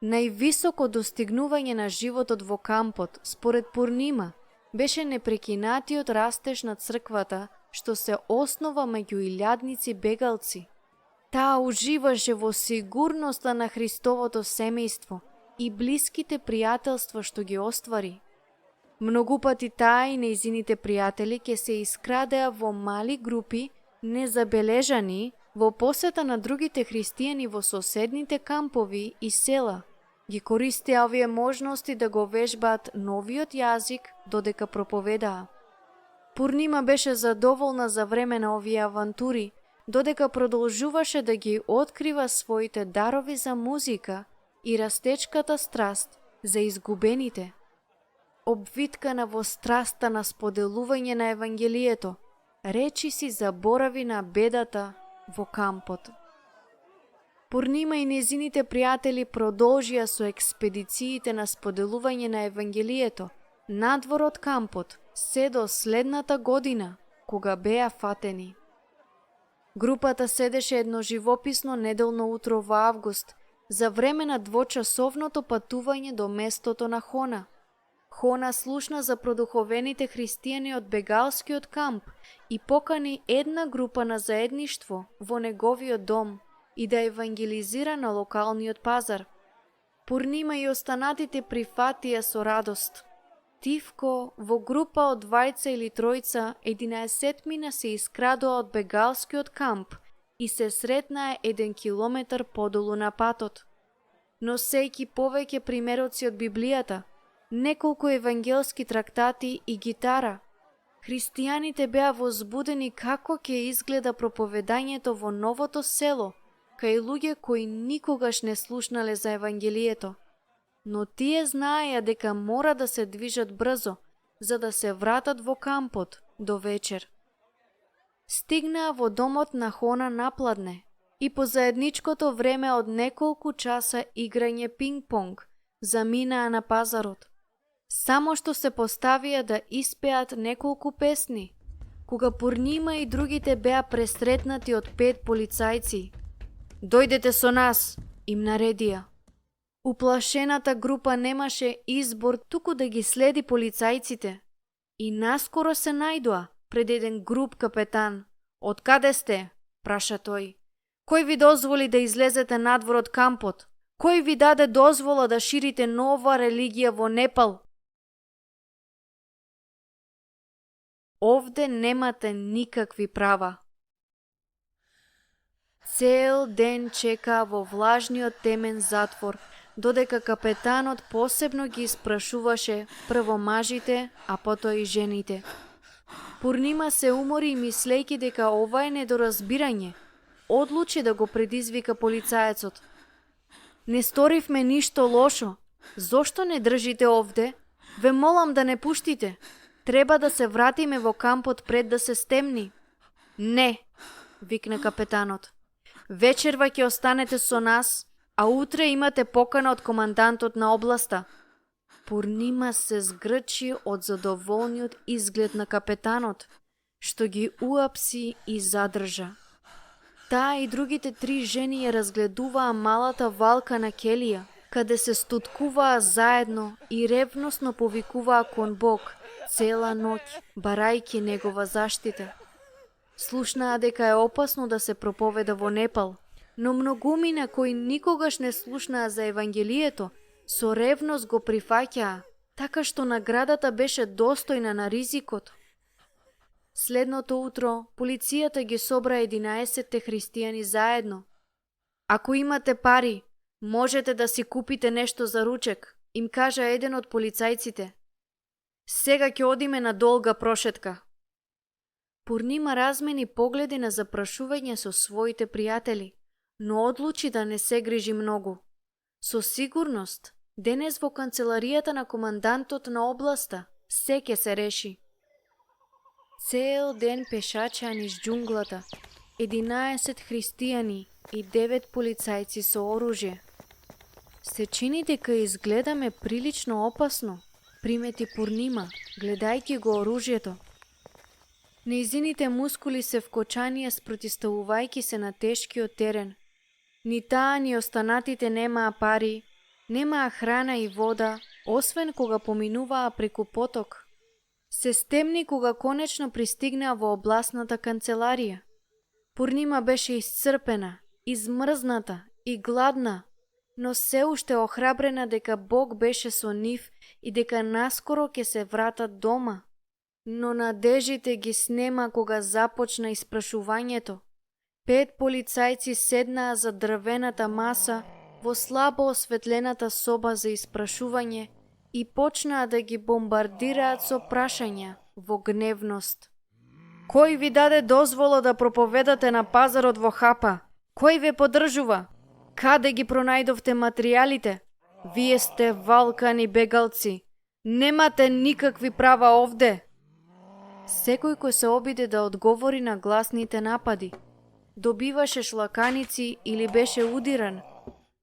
Највисоко достигнување на животот во кампот, според Пурнима, беше непрекинатиот растеж на црквата, што се основа меѓу илјадници бегалци. Таа уживаше во сигурноста на Христовото семејство и блиските пријателства што ги оствари. Многу пати таа и нејзините пријатели ке се искрадеа во мали групи, незабележани, во посета на другите христијани во соседните кампови и села. Ги користеа овие можности да го вежбаат новиот јазик додека проповедаа. Пурнима беше задоволна за време на овие авантури, додека продолжуваше да ги открива своите дарови за музика и растечката страст за изгубените. Обвиткана во страста на споделување на Евангелието, речи си заборави на бедата во кампот. Пурнима и незините пријатели продолжија со експедициите на споделување на Евангелието надвор од кампот, се до следната година, кога беа фатени. Групата седеше едно живописно неделно утро во август, за време на двочасовното патување до местото на Хона. Хона слушна за продуховените христијани од бегалскиот камп и покани една група на заедништво во неговиот дом и да евангелизира на локалниот пазар. Пурнима и останатите прифатија со радост. Тивко, во група од 2 или 3, 11 се искрадоа од бегалскиот камп и се сретнаа 1 километар подолу на патот. Носејќи повеќе примероци од Библијата, неколку евангелски трактати и гитара, христијаните беа возбудени како ќе изгледа проповедањето во новото село, кај луѓе кои никогаш не слушнале за Евангелието. Но тие знаеја дека мора да се движат брзо, за да се вратат во кампот до вечер. Стигнаа во домот на Хона напладне и по заедничкото време од неколку часа играње пинг-понг, заминаа на пазарот. Само што се поставија да испеат неколку песни, кога Пурнима и другите беа пресретнати од 5 полицајци. Дојдете со нас, им наредија. Уплашената група немаше избор туку да ги следи полицајците. И наскоро се најдоа пред еден груп капетан. Од каде сте? Праша тој. Кој ви дозволи да излезете надвор од кампот? Кој ви даде дозвола да ширите нова религија во Непал? Овде немате никакви права. Цел ден чека во влажниот темен затвор, додека капетанот посебно ги испрашуваше прво мажите, а потоа и жените. Пурнима се умори мислејќи дека ова е недоразбирање. Одлучи да го предизвика полицаецот. Не сторивме ништо лошо. Зошто не држите овде? Ве молам да не пуштите. Треба да се вратиме во кампот пред да се стемни. Не, викна капетанот. Вечерва ќе останете со нас, а утре имате покана од командантот на областа. Пурнима се згрчи од задоволниот изглед на капетанот, што ги уапси и задржа. Таа и другите 3 жени ја разгледуваа малата валка на келија, каде се стуткуваа заедно и ревносно повикуваа кон Бог цела ноќ, барајќи негова заштита. Слушнаа дека е опасно да се проповеда во Непал, но многумина кои никогаш не слушнаа за Евангелието, со ревност го прифаќаа, така што наградата беше достојна на ризикот. Следното утро, полицијата ги собра 11 христијани заедно. Ако имате пари, можете да си купите нешто за ручек, им кажа еден од полицајците. Сега ќе одиме на долга прошетка. Пурнима размени погледи на запрашување со своите пријатели, но одлучи да не се грижи многу. Со сигурност, денес во канцеларијата на командантот на областа, се ќе се реши. Цел ден пешачеа низ џунглата, 11 христијани и 9 полицајци со оружје. Се чини дека изгледаме прилично опасно, примети Пурнима, гледајќи го оружјето. Нејзините мускули се вкочанија спротиставувајќи се на тешкиот терен. Ни таа, ни останатите немаа пари, немаа храна и вода, освен кога поминуваа преку поток. Се стемни кога конечно пристигнаа во областната канцеларија. Пурнима беше исцрпена, измрзната и гладна, но се уште охрабрена дека Бог беше со нив и дека наскоро ќе се вратат дома. Но надежите ги снема кога започна испрашувањето. 5 полицајци седнаа за дрвената маса во слабо осветлената соба за испрашување и почнаа да ги бомбардираат со прашања во гневност. Кој ви даде дозвола да проповедате на пазарот во Хапа? Кој ве поддржува? Каде ги пронајдовте материјалите? Вие сте валкани бегалци. Немате никакви права овде. Секој кој се обиде да одговори на гласните напади, добиваше шлаканици или беше удиран,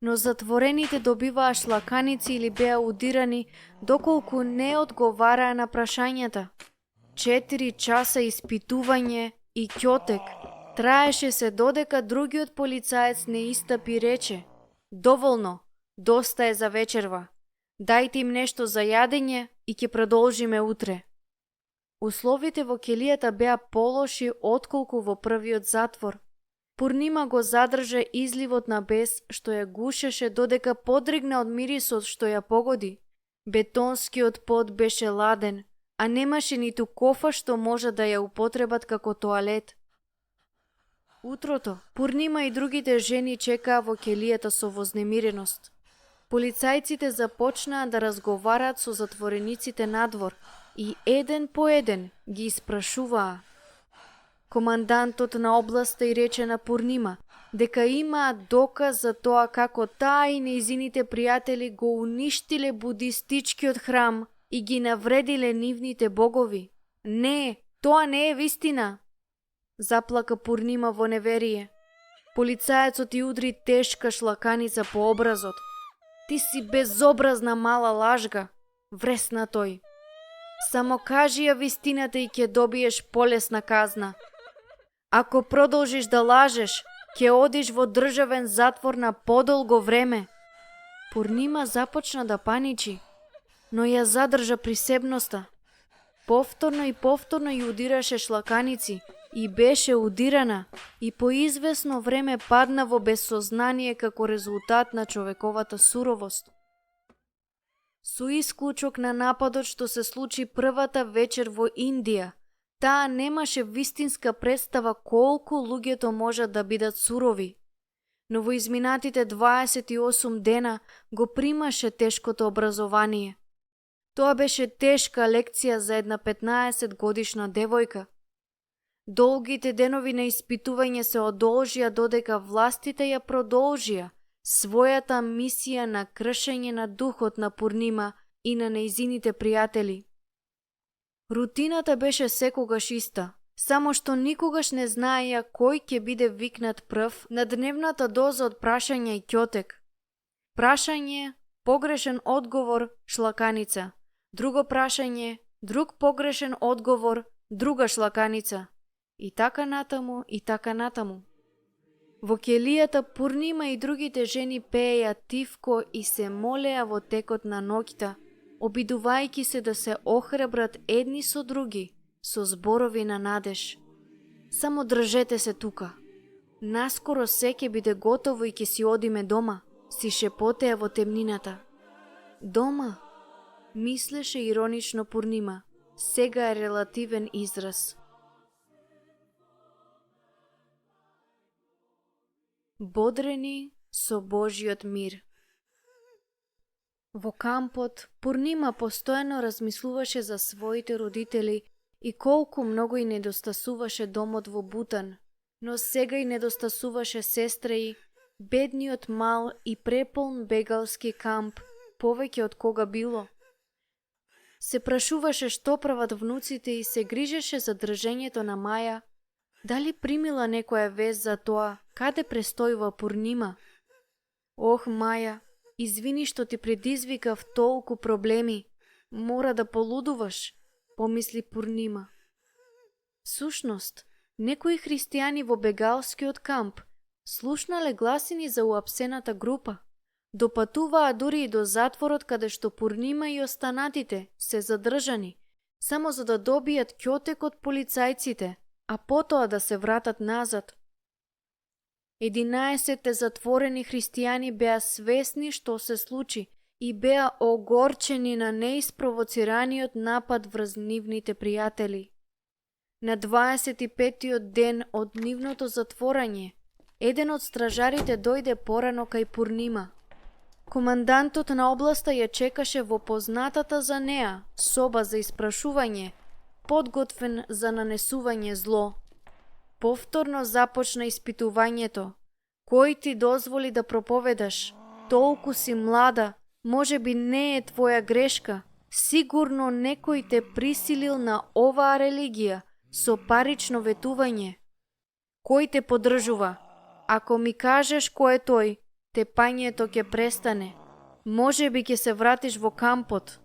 но затворените добиваа шлаканици или беа удирани доколку не одговараа на прашањата. 4 часа испитување и ќотек траеше се додека другиот полицаец не истапи и рече: "Доволно, доста е за вечерва. Дајте им нешто за јадење и ќе продолжиме утре." Условите во келијата беа полоши отколку во првиот затвор. Пурнима го задржа изливот на бес што ја гушеше додека подригна од мирисот што ја погоди. Бетонскиот под беше ладен, а немаше ниту кофа што може да ја употребат како тоалет. Утрото, Пурнима и другите жени чекаа во келијата со вознемиреност. Полицајците започнаа да разговараат со затворениците надвор и еден по еден ги испрашуваа. Командантот на областа и рече на Пурнима дека имаат доказ за тоа како таа и нејзините пријатели го уништиле будистичкиот храм и ги навредиле нивните богови. Не, тоа не е вистина, заплака Пурнима во неверие. Полицаецот ја удри тешка шлаканица по образот. Ти си безобразна мала лажга, вресна тој. Само кажи ја вистината и ќе добиеш полесна казна. Ако продолжиш да лажеш, ќе одиш во државен затвор на подолго време. Пурнима започна да паничи, но ја задржа присебноста. Повторно и повторно ја удираше шлаканици и беше удирана и по извесно време падна во безсознание како резултат на човековата суровост. Со исклучок на нападот што се случи првата вечер во Индија, таа немаше вистинска представа колку луѓето можат да бидат сурови. Но во изминатите 28 дена го примаше тешкото образование. Тоа беше тешка лекција за една 15 годишна девојка. Долгите денови на испитување се одолжија додека властите ја продолжија својата мисија на кршење на духот на Пурнима и на нејзините пријатели. Рутината беше секогаш иста, само што никогаш не знаеја кој ќе биде викнат прв на дневната доза од прашање и ќотек. Прашање, погрешен одговор, шлаканица. Друго прашање, друг погрешен одговор, друга шлаканица. И така натаму, и така натаму. Во ќелијата Пурнима и другите жени пееја тивко и се молеа во текот на ноќта, обидувајќи се да се охрабрат едни со други, со зборови на надеж. Само држете се тука. Наскоро се ќе биде готово и ќе си одиме дома, си шепотеа во темнината. Дома? Мислеше иронично Пурнима. Сега е релативен израз. Бодрени со Божиот мир. Во кампот, Пурнима постојано размислуваше за своите родители и колку многу и недостасуваше домот во Бутан, но сега и недостасуваше сестра и бедниот мал и преполн бегалски камп, повеќе од кога било. Се прашуваше што прават внуците и се грижеше за држењето на Маја. Дали примила некоја вест за тоа, каде престојува Пурнима? Ох, Маја, извини што ти предизвикав толку проблеми. Мора да полудуваш, помисли Пурнима. Сушност, некои христијани во бегалскиот камп слушнале гласини за уапсената група. Допатуваа дури и до затворот каде што Пурнима и останатите се задржани, само за да добијат ќотек од полицајците, а потоа да се вратат назад. 11 затворени христијани беа свесни што се случи и беа огорчени на неиспровоцираниот напад врз нивните пријатели. На 25-тиот ден од нивното затворање, еден од стражарите дојде порано кај Пурнима. Командантот на областа ја чекаше во познатата за неа соба за испрашување, подготвен за нанесување зло. Повторно започна испитувањето. Кој ти дозволи да проповедаш? Толку си млада, може би не е твоја грешка. Сигурно некој те присилил на оваа религија со парично ветување. Кој те подржува? Ако ми кажеш кој е тој, тепањето ќе престане. Може би ќе се вратиш во кампот.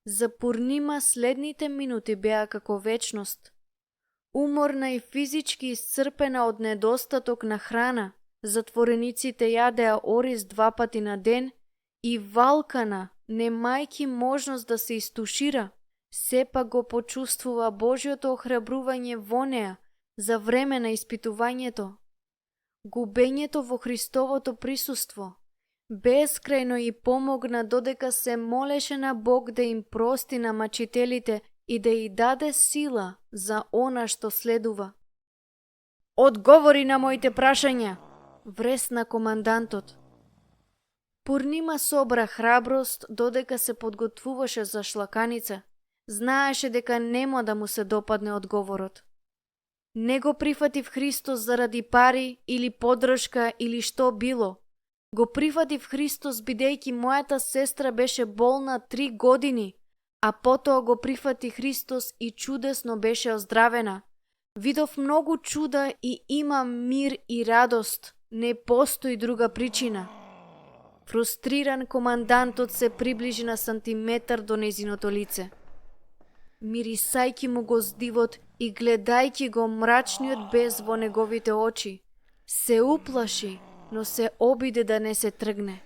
За Пурнима следните минути беа како вечност. Уморна и физички исцрпена од недостаток на храна, затворениците јадеа ориз 2 пати на ден и валкана, немајки можност да се истушира, сепак го почувствува Божјото охрабрување во неа за време на испитувањето. Губењето во Христовото присуство бескрајно и помогна додека се молеше на Бог да им прости на мачителите и да ѝ даде сила за она што следува. Одговори на моите прашања, вресна командантот. Пурнима собра храброст додека се подготвуваше за шлаканица. Знаеше дека нема да му се допадне одговорот. Не го прифатив Христос заради пари или поддршка или што било. Го прифатив Христос бидејќи мојата сестра беше болна 3 години, а потоа го прифати Христос и чудесно беше оздравена. Видов многу чуда и имам мир и радост. Не постои друга причина. Фрустриран, командантот се приближи на сантиметар до незиното лице. Мирисајки му го здивот и гледајки го мрачниот бес во неговите очи, се уплаши, но се обиде да не се тргне.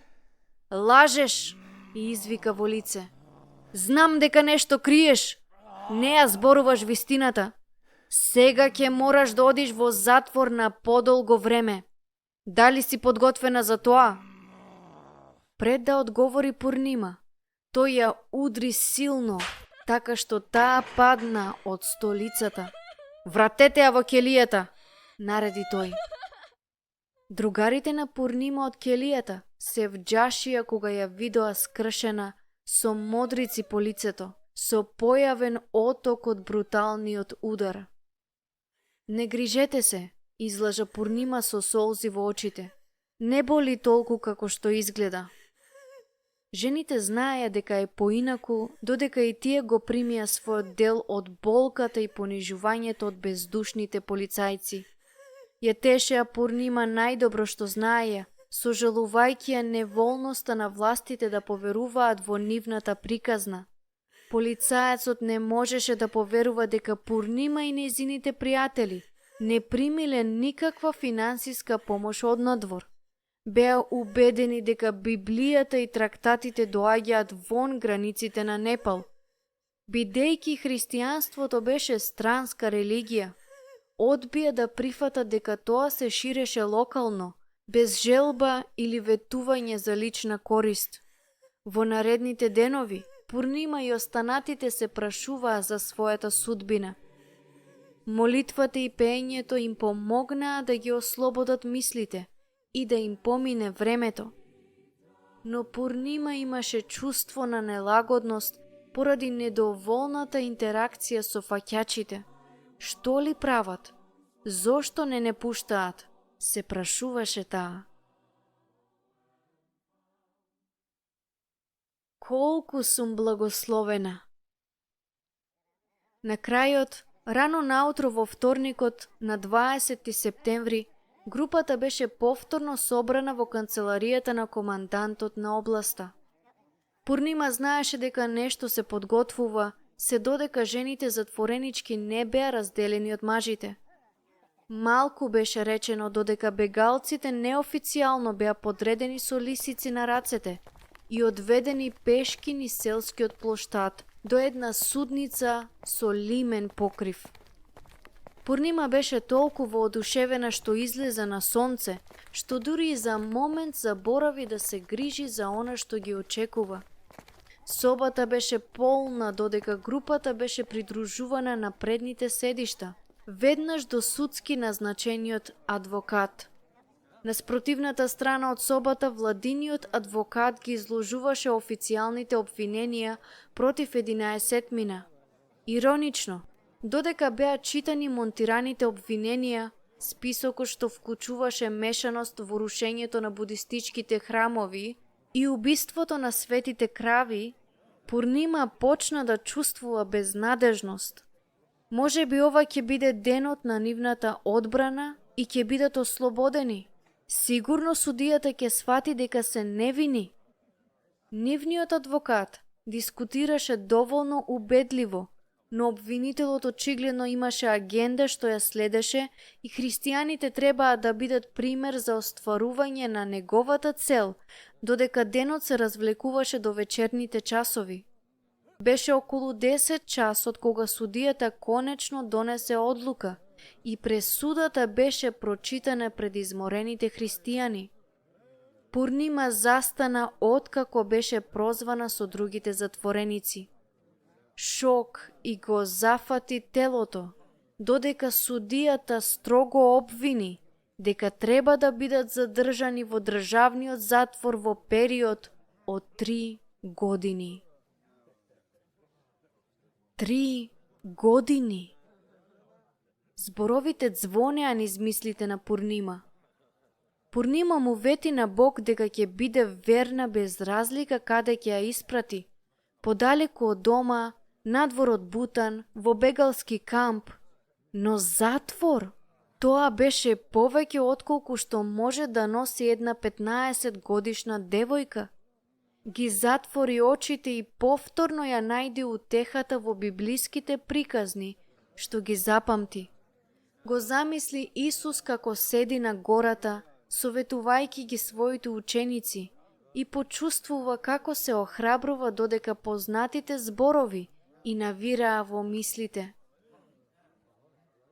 Лажеш, и извика во лице. Знам дека нешто криеш. Не ја зборуваш вистината. Сега ќе мораш да одиш во затвор на подолго време. Дали си подготвена за тоа? Пред да одговори Пурнима, тој ја удри силно, така што таа падна од столицата. Вратете ја во келијата, нареди тој. Другарите на Пурнима од келијата се вџашија кога ја видоа скршена со модрици по лицето, со појавен оток од бруталниот удар. Не грижете се, излажа Пурнима со солзи во очите. Не боли толку како што изгледа. Жените знаеја дека е поинаку, додека и тие го примија својот дел од болката и понижувањето од бездушните полицајци. Ја тешеа Пурнима најдобро што знаеја, сожалувајќи ја неволноста на властите да поверуваат во нивната приказна. Полицајецот не можеше да поверува дека Пурнима и нејзините пријатели не примиле никаква финансиска помош од надвор. Беа убедени дека Библијата и трактатите доаѓаат вон границите на Непал. Бидејќи христијанството беше странска религија, одбија да прифатат дека тоа се ширеше локално, без желба или ветување за лична корист. Во наредните денови, Пурнима и останатите се прашуваа за својата судбина. Молитвата и пеењето им помогнаа да ги ослободат мислите и да им помине времето. Но Пурнима имаше чувство на нелагодност поради недоволната интеракција со фаќачите. Што ли прават? Зошто не пуштаат? Се прашуваше таа. Колку сум благословена! На крајот, рано наутро во вторникот, на 20 септември, групата беше повторно собрана во канцеларијата на командантот на областа. Пурнима знаеше дека нешто се подготвува, се додека жените затворенички не беа разделени од мажите. Малку беше речено додека бегалците неофицијално беа подредени со лисици на рацете и одведени пешки низ селскиот плоштад до една судница со лимен покрив. Пурнима беше толку воодушевена што излезе на сонце, што дури и за момент заборави да се грижи за она што ги очекува. Собата беше полна додека групата беше придружувана на предните седишта, веднаш до судски назначениот адвокат. На спротивната страна од собата владиниот адвокат ги изложуваше официјалните обвиненија против 11-мина. Иронично, додека беа читани монтираните обвиненија, списокот што вклучуваше мешаност во рушењето на будистичките храмови и убиството на светите крави, Пурнима почна да чувствува безнадежност. Може би ова ќе биде денот на нивната одбрана и ќе бидат ослободени. Сигурно судијата ќе свати дека се невини. Нивниот адвокат дискутираше доволно убедливо, но обвинителот очигледно имаше агенда што ја следеше и христијаните требаа да бидат пример за остварување на неговата цел, додека денот се развлекуваше до вечерните часови. Беше околу 10 часот кога судијата конечно донесе одлука и пресудата беше прочитана пред изморените христијани. Пурнима застана откако беше прозвана со другите затвореници. Шок и го зафати телото, додека судијата строго обвини дека треба да бидат задржани во државниот затвор во период од 3 години. 3 години! Зборовите звонеа низ мислите на Пурнима. Пурнима му вети на Бог дека ќе биде верна без разлика каде ќе ја испрати, подалеку од дома, надвор од Бутан, во бегалски камп, но затвор. Тоа беше повеќе отколку што може да носи една 15 годишна девојка. Ги затвори очите и повторно ја најди утехата во библиските приказни, што ги запамти. Го замисли Исус како седи на гората, советувајќи ги своите ученици, и почувствува како се охрабрува додека познатите зборови и навираа во мислите.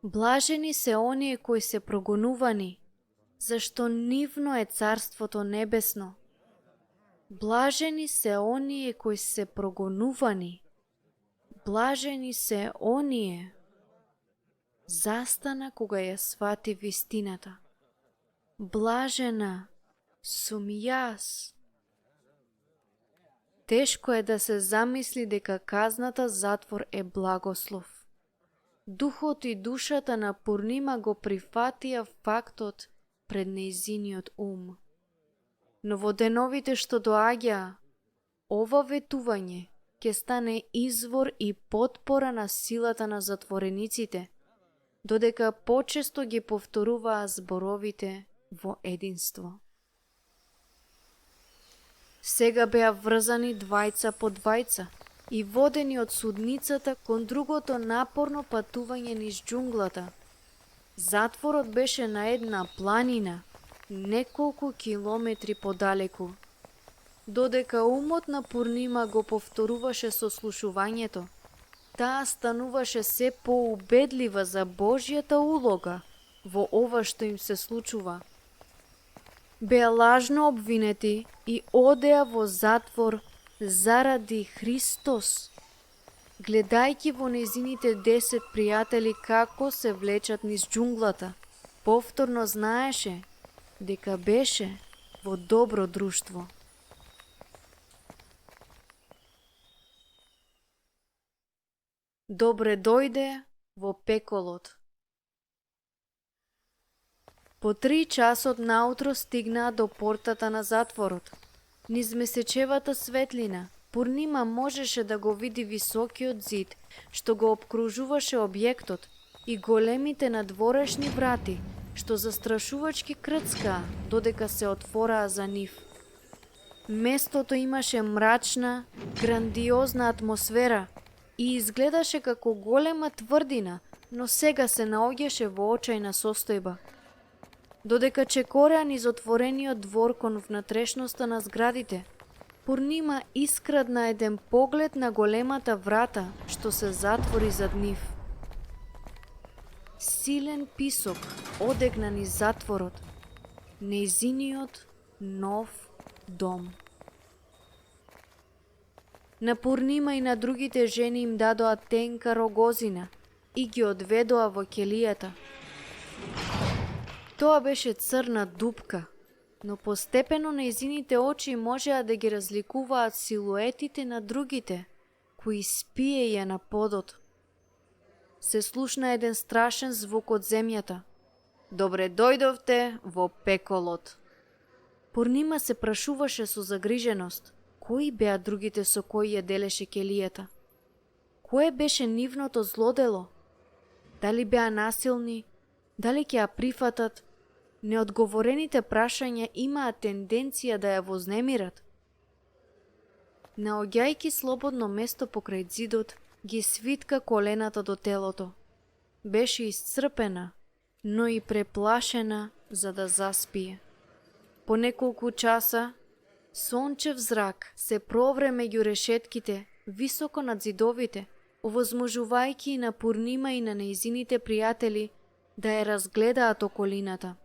Блажени се оние кои се прогонувани, зашто нивно е Царството небесно. Блажени се оние кои се прогонувани. Блажени се оние. Застана кога ја свати вистината. Блажена сум јас. Тешко е да се замисли дека казната затвор е благослов. Духот и душата на Пурнима го прифатија фактот пред нејзиниот ум. Но во деновите што доаѓаа, ова ветување ќе стане извор и потпора на силата на затворениците, додека почесто ги повторуваа зборовите во единство. Сега беа врзани двајца по двајца и водени од судницата кон другото напорно патување низ џунглата. Затворот беше на една планина, неколку километри подалеку. Додека умот на Пурнима го повторуваше сослушувањето, таа стануваше се поубедлива за Божјата улога во ова што им се случува. Беа лажно обвинети и одеа во затвор заради Христос. Гледајќи во незините 10 пријатели како се влечат низ џунглата, повторно знаеше дека беше во добро друштво. Добре дојде во пеколот. По 3 часот наутро стигнаа до портата на затворот. Низ месечевата светлина, Пурнима можеше да го види високиот зид, што го обкружуваше објектот, и големите надворешни врати, што застрашувачки крцкаа додека се отвораа за нив. Местото имаше мрачна, грандиозна атмосфера и изгледаше како голема тврдина, но сега се наоѓаше во очајна состојба. Додека чекореа низ отворениот двор кон внатрешноста на зградите, Пурнима искрадна еден поглед на големата врата што се затвори зад нив. Силен писок одегна низ затворот, нејзиниот нов дом. На Пурнима и на другите жени им дадоа тенка рогозина и ги одведоа во ќелијата. Тоа беше црна дупка, но постепено нејзините очи можеа да ги разликуваат силуетите на другите, кои спиеја на подот. Се слушна еден страшен звук од земјата. Добре дојдовте во пеколот. Пурнима се прашуваше со загриженост, кои беа другите со кои ја делеше ќелијата? Кое беше нивното злодело? Дали беа насилни? Дали ќе ја прифатат? Неодговорените прашања имаат тенденција да ја вознемират. Наоѓајќи слободно место покрај зидот, ги свитка колената до телото. Беше исцрпена, но и преплашена за да заспие. По неколку часа, сончев зрак се провре меѓу решетките, високо над зидовите, овозможувајќи и на Пурнима и на нејзините пријатели да ја разгледаат околината.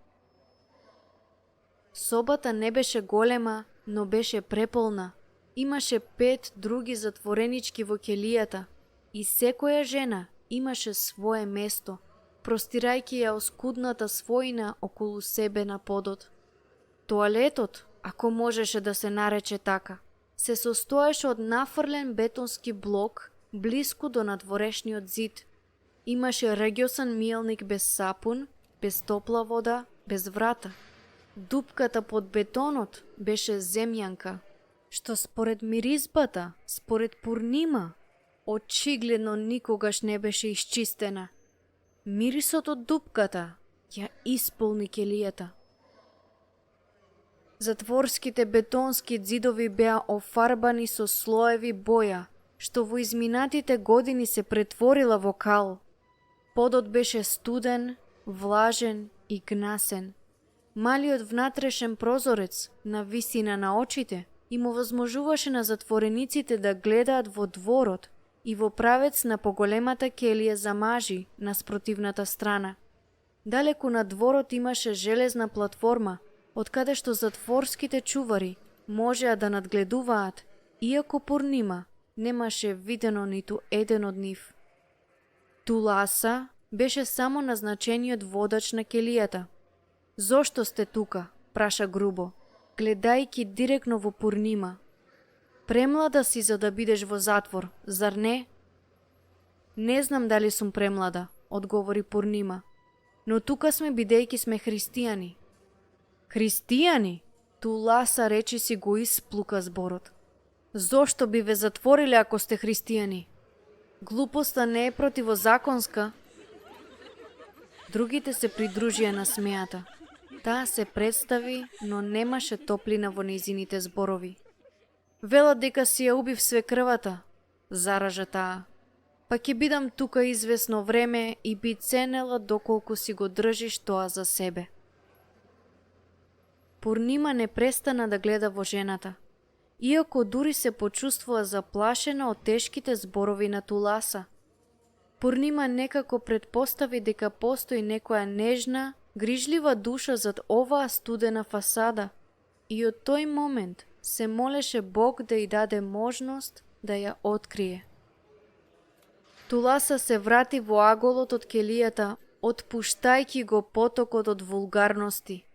Собата не беше голема, но беше преполна. Имаше 5 други затворенички во ќелијата и секоја жена имаше свое место, простирајќи ја оскудната својина околу себе на подот. Тоалетот, ако можеше да се нарече така, се состоеше од нафрлен бетонски блок блиску до надворешниот зид. Имаше регјосан миелник без сапун, без топла вода, без врата. Дупката под бетонот беше земјанка, што според миризбата, според Пурнима, очигледно никогаш не беше исчистена. Мирисот од дупката ја исполни келијата. Затворските бетонски ѕидови беа офарбани со слоеви боја, што во изминатите години се претворила во кал. Подот беше студен, влажен и гнасен. Малиот внатрешен прозорец, на висина на очите, им овозможуваше на затворениците да гледаат во дворот и во правец на поголемата келија за мажи на спротивната страна. Далеку на дворот имаше железна платформа, од каде што затворските чувари можеа да надгледуваат, иако Пурнима немаше видено ниту еден од нив. Туласа беше само назначениот водач на келијата. "Зошто сте тука?" праша грубо, гледајќи директно во Пурнима. "Премлада си за да бидеш во затвор, зар не?" "Не знам дали сум премлада," одговори Пурнима, "но тука сме бидејќи сме христијани." "Христијани?" Туласа речиси го исплука зборот. "Зошто би ве затвориле ако сте христијани? Глупоста не е противозаконска." Другите се придружија на смејата. Таа се представи, но немаше топлина во нејзините зборови. "Велат дека си ја убив свекрвата," заража таа. "Па ќе бидам тука извесно време и би ценела доколку си го држиш тоа за себе." Пурнима не престана да гледа во жената, иако дури се почувствува заплашена од тешките зборови на Туласа. Пурнима некако предпостави дека постои некоја нежна, грижлива душа зад оваа студена фасада и од тој момент се молеше Бог да ѝ даде можност да ја открие. Туласа се врати во аголот од келијата, отпуштајќи го потокот од вулгарности.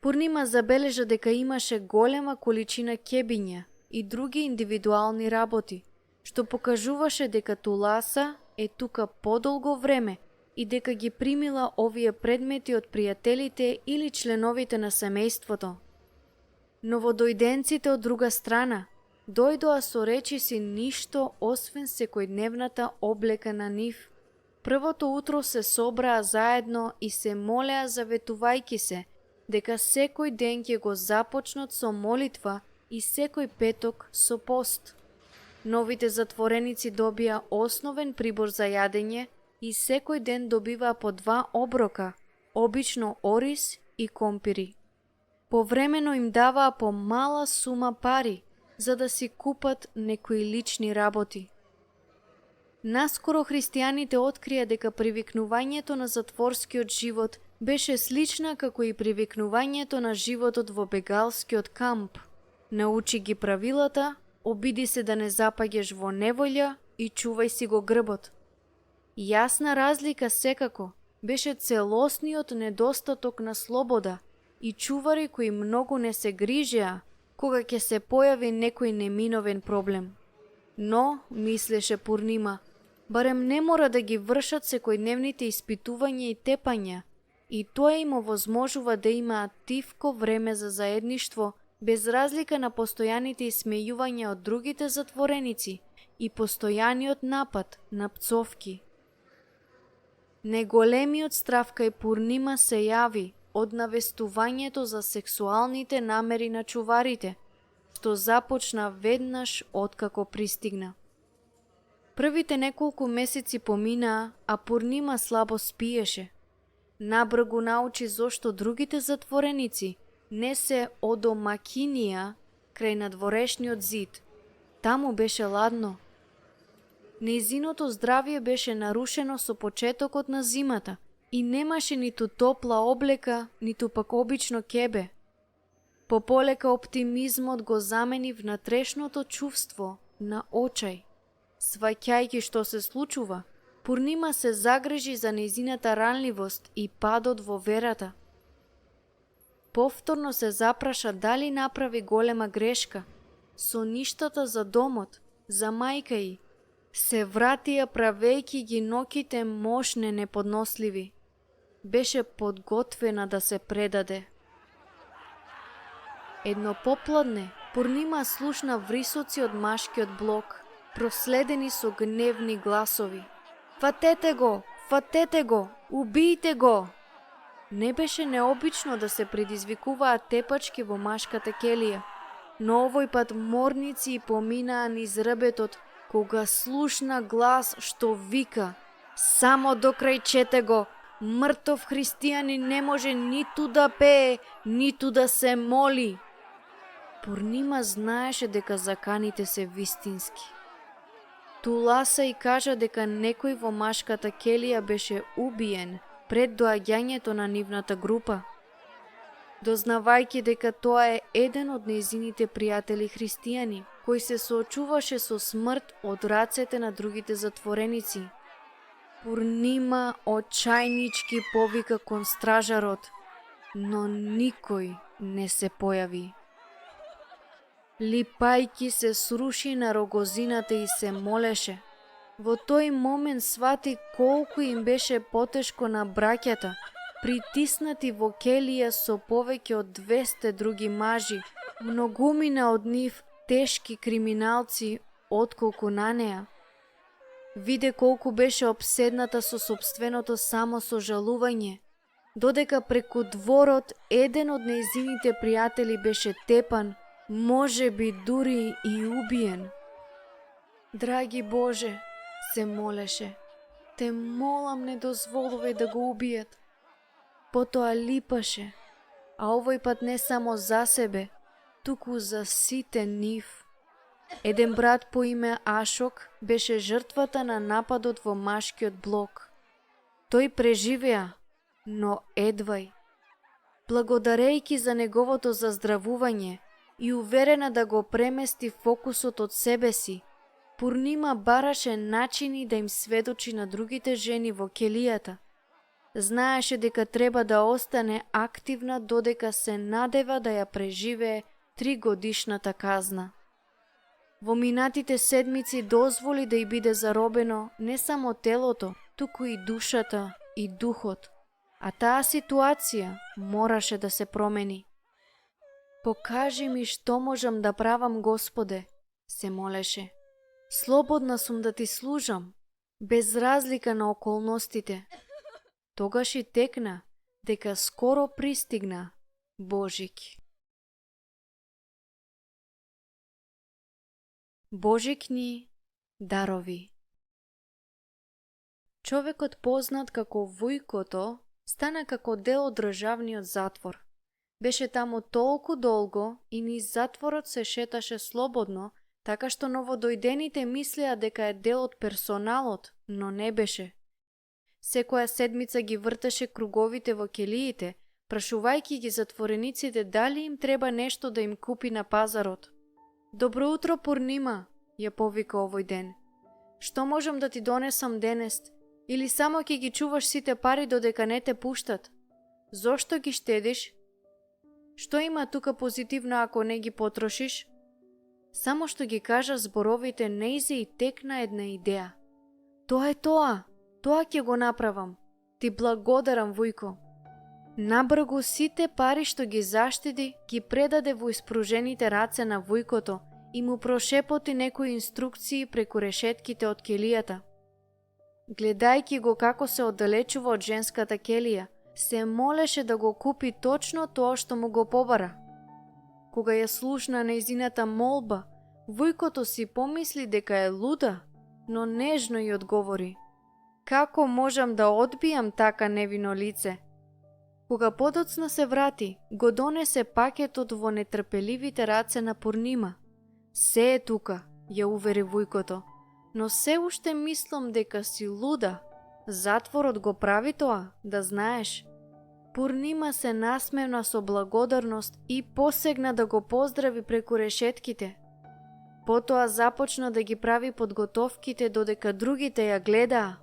Пурнима забележа дека имаше голема количина кебиња и други индивидуални работи, што покажуваше дека Туласа е тука подолго време и дека ги примила овие предмети од пријателите или членовите на семејството. Новодојденците од друга страна дојдоа со речиси ништо освен секојдневната облека на нив. Првото утро се собраа заедно и се молеа заветувајќи се дека секој ден ќе го започнат со молитва и секој петок со пост. Новите затвореници добија основен прибор за јадење и секој ден добиваа по 2 оброка, обично ориз и компири. Повремено им даваа по мала сума пари, за да си купат некои лични работи. Наскоро христијаните открија дека привикнувањето на затворскиот живот беше слична како и привикнувањето на животот во бегалскиот камп. Научи ги правилата, обиди се да не запаѓаш во неволја и чувај си го грбот. Јасна разлика секако беше целосниот недостаток на слобода и чувари кои многу не се грижеа кога ќе се појави некој неминовен проблем. Но, мислеше Пурнима, барем не мора да ги вршат секојдневните испитувања и тепања, и тоа им овозможува да имаат тивко време за заедништво, без разлика на постојаните исмејувања од другите затвореници и постојаниот напад на пцовки. Неголемиот страв кај Пурнима се јави од навестувањето за сексуалните намери на чуварите, што започна веднаш откако пристигна. Првите неколку месеци поминаа, а Пурнима слабо спиеше. Набргу научи зошто другите затвореници не се одомакинија крај надворешниот зид. Таму беше ладно. Нејзиното здравје беше нарушено со почетокот на зимата и немаше ниту топла облека, ниту пак обично кебе. Пополека оптимизмот го замени внатрешното чувство на очај. Сваќајќи што се случува, Пурнима се загрижи за нејзината ранливост и падот во верата. Повторно се запраша дали направи голема грешка. Со ништата за домот, за мајка ѝ, се вратија правејќи ги ноќите мошне неподносливи. Беше подготвена да се предаде. Едно попладне, Пурнима слушна врисоци од машкиот блок, проследени со гневни гласови. Фатете го! Фатете го! Убијте го! Не беше необично да се предизвикуваат тепачки во машката келија, но овој пат морници и поминаа низ рбетот, кога слушна глас што вика: „Само до крај чете го! Мртов христијанин не може ниту да пее, ниту да се моли!“ Пурнима знаеше дека заканите се вистински. Туласа и кажа дека некој во машката келија беше убиен пред доаѓањето на нивната група. Дознавајќи дека тоа е еден од нејзините пријатели христијани, кој се соочуваше со смрт од рацете на другите затвореници. Пурнима очајнички повика кон стражарот, но никој не се појави. Липајки се сруши на рогозината и се молеше. Во тој момент свати колку им беше потешко на браќата, притиснати во келија со повеќе од 200 други мажи, многумина од нив тешки криминалци, отколку на неа. Виде колку беше обседната со сопственото самосожалување, додека преку дворот еден од нејзините пријатели беше тепан, може би дури и убиен. „Драги Боже“, се молеше, „те молам, не дозволувај да го убијат“. Потоа липаше, а овој пат не само за себе, туку за сите нив. Еден брат по име Ашок беше жртвата на нападот во машкиот блок. Тој преживеа, но едвај. Благодарејќи за неговото заздравување и уверена да го премести фокусот од себе си, Пурнима бараше начини да им сведочи на другите жени во келијата. Знаеше дека треба да остане активна додека се надева да ја преживее 3-годишната казна. Во минатите седмици дозволи да й биде заробено не само телото, туку и душата и духот, а таа ситуација мораше да се промени. „Покажи ми што можам да правам, Господе“, се молеше. „Слободна сум да ти служам, без разлика на околностите“. Тогаш и текна дека скоро пристигна Божик. Божикни дарови. Човекот познат како Вујкото стана како дел од државниот затвор. Беше таму толку долго и низ затворот се шеташе слободно, така што новодојдените мислеа дека е дел од персоналот, но не беше. Секоја седмица ги вртеше круговите во келиите, прашувајќи ги затворениците дали им треба нешто да им купи на пазарот. „Добро утро, Пурнима“, ја повика овој ден. „Што можам да ти донесам денес? Или само ќе ги чуваш сите пари додека не те пуштат? Зошто ги штедиш? Што има тука позитивно ако не ги потрошиш?“ Само што ги кажа зборовите, нејзе и текна една идеја. „Тоа е тоа! Тоа ќе го направам. Ти благодарам, Вујко.“ Набргу сите пари што ги заштеди, ги предаде во испружените раце на Вујкото и му прошепоти некои инструкции преку решетките од келијата. Гледајќи го како се оддалечува од женската келија, се молеше да го купи точно тоа што му го побара. Кога ја слушна нејзината молба, Вујкото си помисли дека е луда, но нежно ја одговори: „Како можам да одбијам така невино лице?“ Кога подоцна се врати, го донесе пакетот во нетрпеливите раце на Пурнима. „Се е тука“, ја увери Вујкото, „но се уште мислам дека си луда. Затворот го прави тоа, да знаеш.“ Пурнима се насмевна со благодарност и посегна да го поздрави преку решетките. Потоа започна да ги прави подготовките додека другите ја гледаа.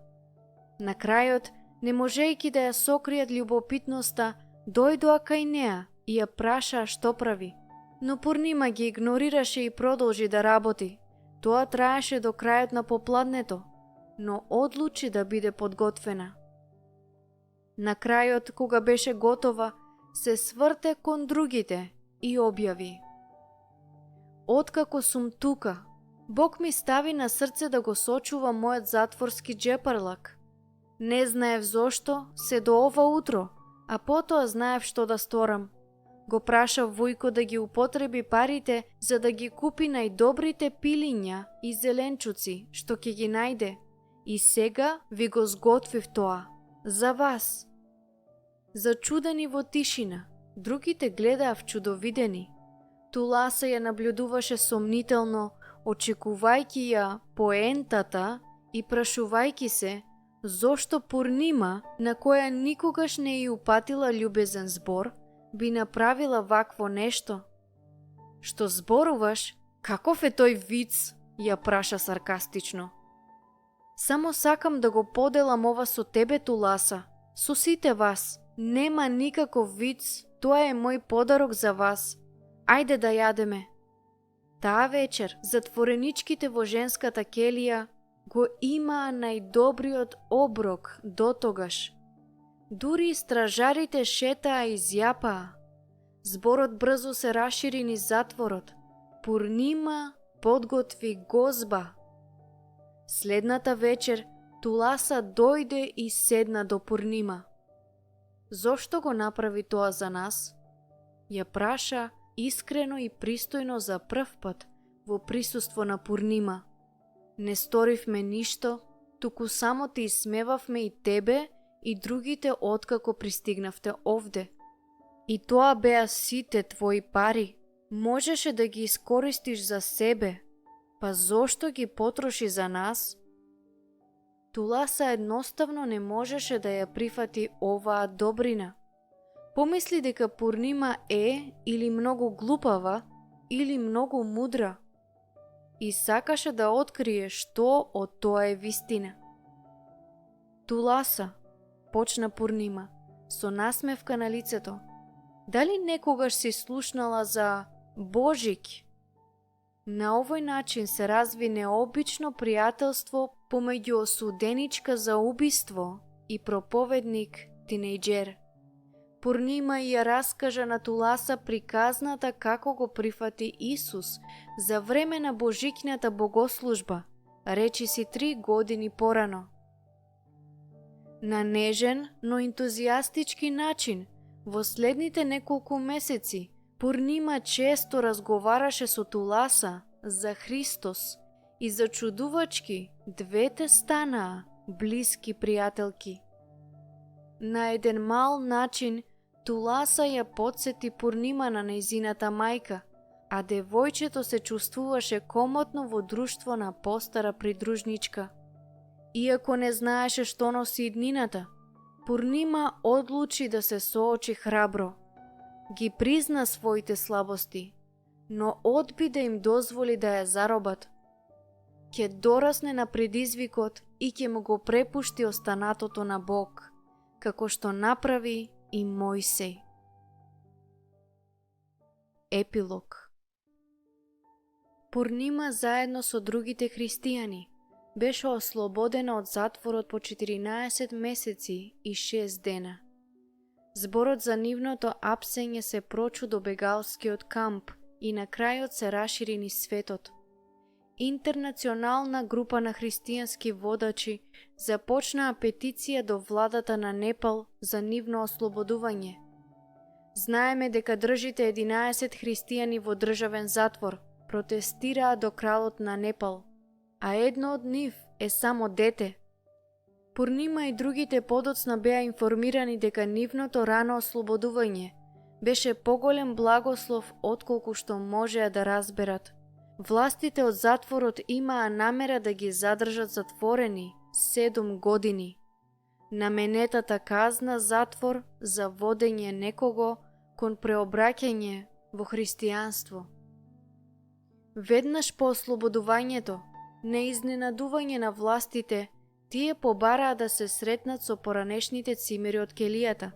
На крајот, не можејќи да ја сокријат љубопитноста, дојдоа кај неа и ја прашаа што прави. Но Пурнима ги игнорираше и продолжи да работи. Тоа траеше до крајот на попладнето, но одлучи да биде подготвена. На крајот, кога беше готова, се сврте кон другите и објави: „Откако сум тука, Бог ми стави на срце да го сочува мојот затворски джепарлак. Не знаев зошто се до ова утро, А потоа знаев што да сторам. Го прашав Војко да ги употреби парите за да ги купи најдобрите пилиња и зеленчуци што ќе ги најде. И сега ви го сготвив тоа. За вас. Зачудени во тишина, другите гледаа вчудовидени. Туласа ја наблюдуваше сомнително, очекувајќи ја поентата и прашувајќи се зошто Пурнима, на која никогаш не ја упатила љубезен збор, би направила вакво нешто. Што зборуваш? Каков е тој виц? Ја праша саркастично. Само сакам да го поделам ова со тебе, Туласа. Со сите вас. Нема никаков виц, тоа е мој подарок за вас. Ајде да јадеме. Таа вечер, затвореничките во женската келија го имаа најдобриот оброк до тогаш. Дури стражарите шетаа и зјапаа. Зборот брзо се рашири низ затворот. Пурнима подготви гозба. Следната вечер Туласа дојде и седна до Пурнима. Зошто го направи тоа за нас? Ја праша искрено и пристојно за прв пат во присуство на Пурнима. Не сторивме ништо, туку само те исмевавме и тебе и другите откако пристигнавте овде. И тоа беа сите твои пари. Можеше да ги искористиш за себе, па зошто ги потроши за нас? Туласа едноставно не можеше да ја прифати оваа добрина. Помисли дека Пурнима е или многу глупава, или многу мудра. И сакаше да открие што од тоа е вистина. Туласа, почна Пурнима, со насмевка на лицето. Дали некогаш си слушнала за Божик? На овој начин се разви необично пријателство помеѓу осуденичка за убиство и проповедник тинејџер. Пурнима ја раскажа на Туласа приказната како го прифати Исус за време на Божикната богослужба, речиси 3 години порано. На нежен, но ентузијастички начин, во следните неколку месеци, Пурнима често разговараше со Туласа за Христос и зачудувачки двете станаа блиски пријателки. На еден мал начин Туласа ја потсети Пурнима на нејзината мајка, а девојчето се чувствуваше комотно во друштво на постара придружничка. Иако не знаеше што носи иднината, Пурнима одлучи да се соочи храбро. Ги призна своите слабости, но одби да им дозволи да ја заробат. Ќе дорасне на предизвикот и ќе му го препушти останатото на Бог, како што направи и Мојсей. Епилог. Пурнима заедно со другите христијани беше ослободена од затворот по 14 месеци и 6 дена. Зборот за нивното апсење се прочу до бегалскиот камп и на крајот се рашири низ светот. Интернационална група на христијански водачи започнаа петиција до владата на Непал за нивно ослободување. Знаеме дека држите 11 христијани во државен затвор протестираа до кралот на Непал, а едно од нив е само дете. Пурнима и другите подоцна беа информирани дека нивното рано ослободување беше поголем благослов отколку што можеа да разберат. Властите од затворот имаа намера да ги задржат затворени 7 години. Наменетата казна затвор за водење некого кон преобраќање во христијанство. Веднаш по ослободувањето, на изненадување на властите, тие побараа да се сретнат со поранешните цимери од келијата.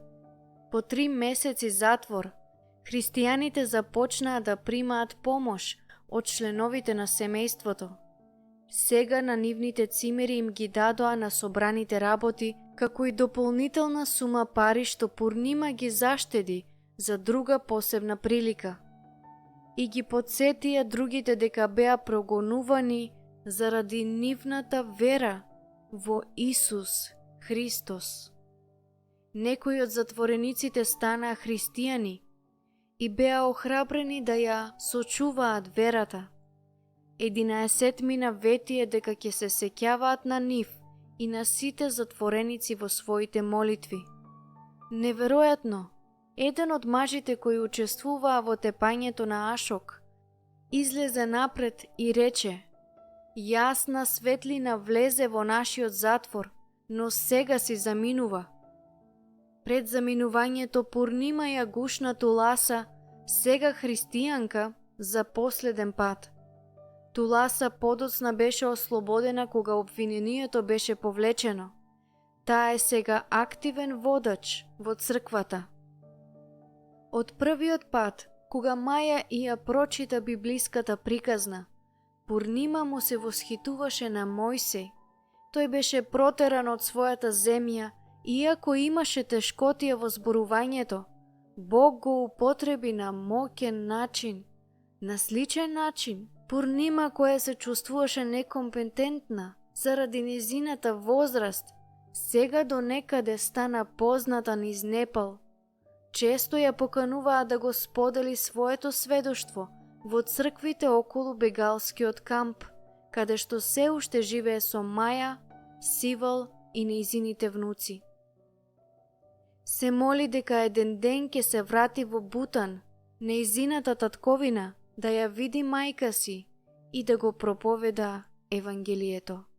По 3 месеци затвор, христијаните започнаа да примаат помош од членовите на семејството. Сега на нивните цимери им ги дадоа на собраните работи, како и дополнителна сума пари што Пурнима ги заштеди за друга посебна прилика. И ги подсетија другите дека беа прогонувани заради нивната вера во Исус Христос. Некои од затворениците станаа христијани и беа охрабрени да ја сочуваат верата. 11 мина ветие дека ќе се сеќаваат на нив и на сите затвореници во своите молитви. Неверојатно, еден од мажите кои учествуваа во тепањето на Ашок излезе напред и рече: „Јасна светлина влезе во нашиот затвор, но сега си заминува. Пред заминувањето Пурнима ја гушна Туласа, сега христијанка, за последен пат. Туласа подоцна беше ослободена кога обвинението беше повлечено. Таа е сега активен водач во црквата. Од првиот пат, кога Маја ја прочита библиската приказна, Пурнима му се восхитуваше на Мојсей. Тој беше протеран од својата земја, иако имаше тешкотија во зборувањето. Бог го употреби на моќен начин. На сличен начин, Пурнима, која се чувствуваше некомпетентна заради незината возраст, сега до некаде стана позната низ Непал. Често ја покануваа да го сподели своето сведоштво во црквите околу бегалскиот камп, каде што се уште живее со Маја, Сивал и нејзините внуци. Се моли дека еден ден ќе се врати во Бутан, нејзината татковина, да ја види мајка си и да го проповеда Евангелието.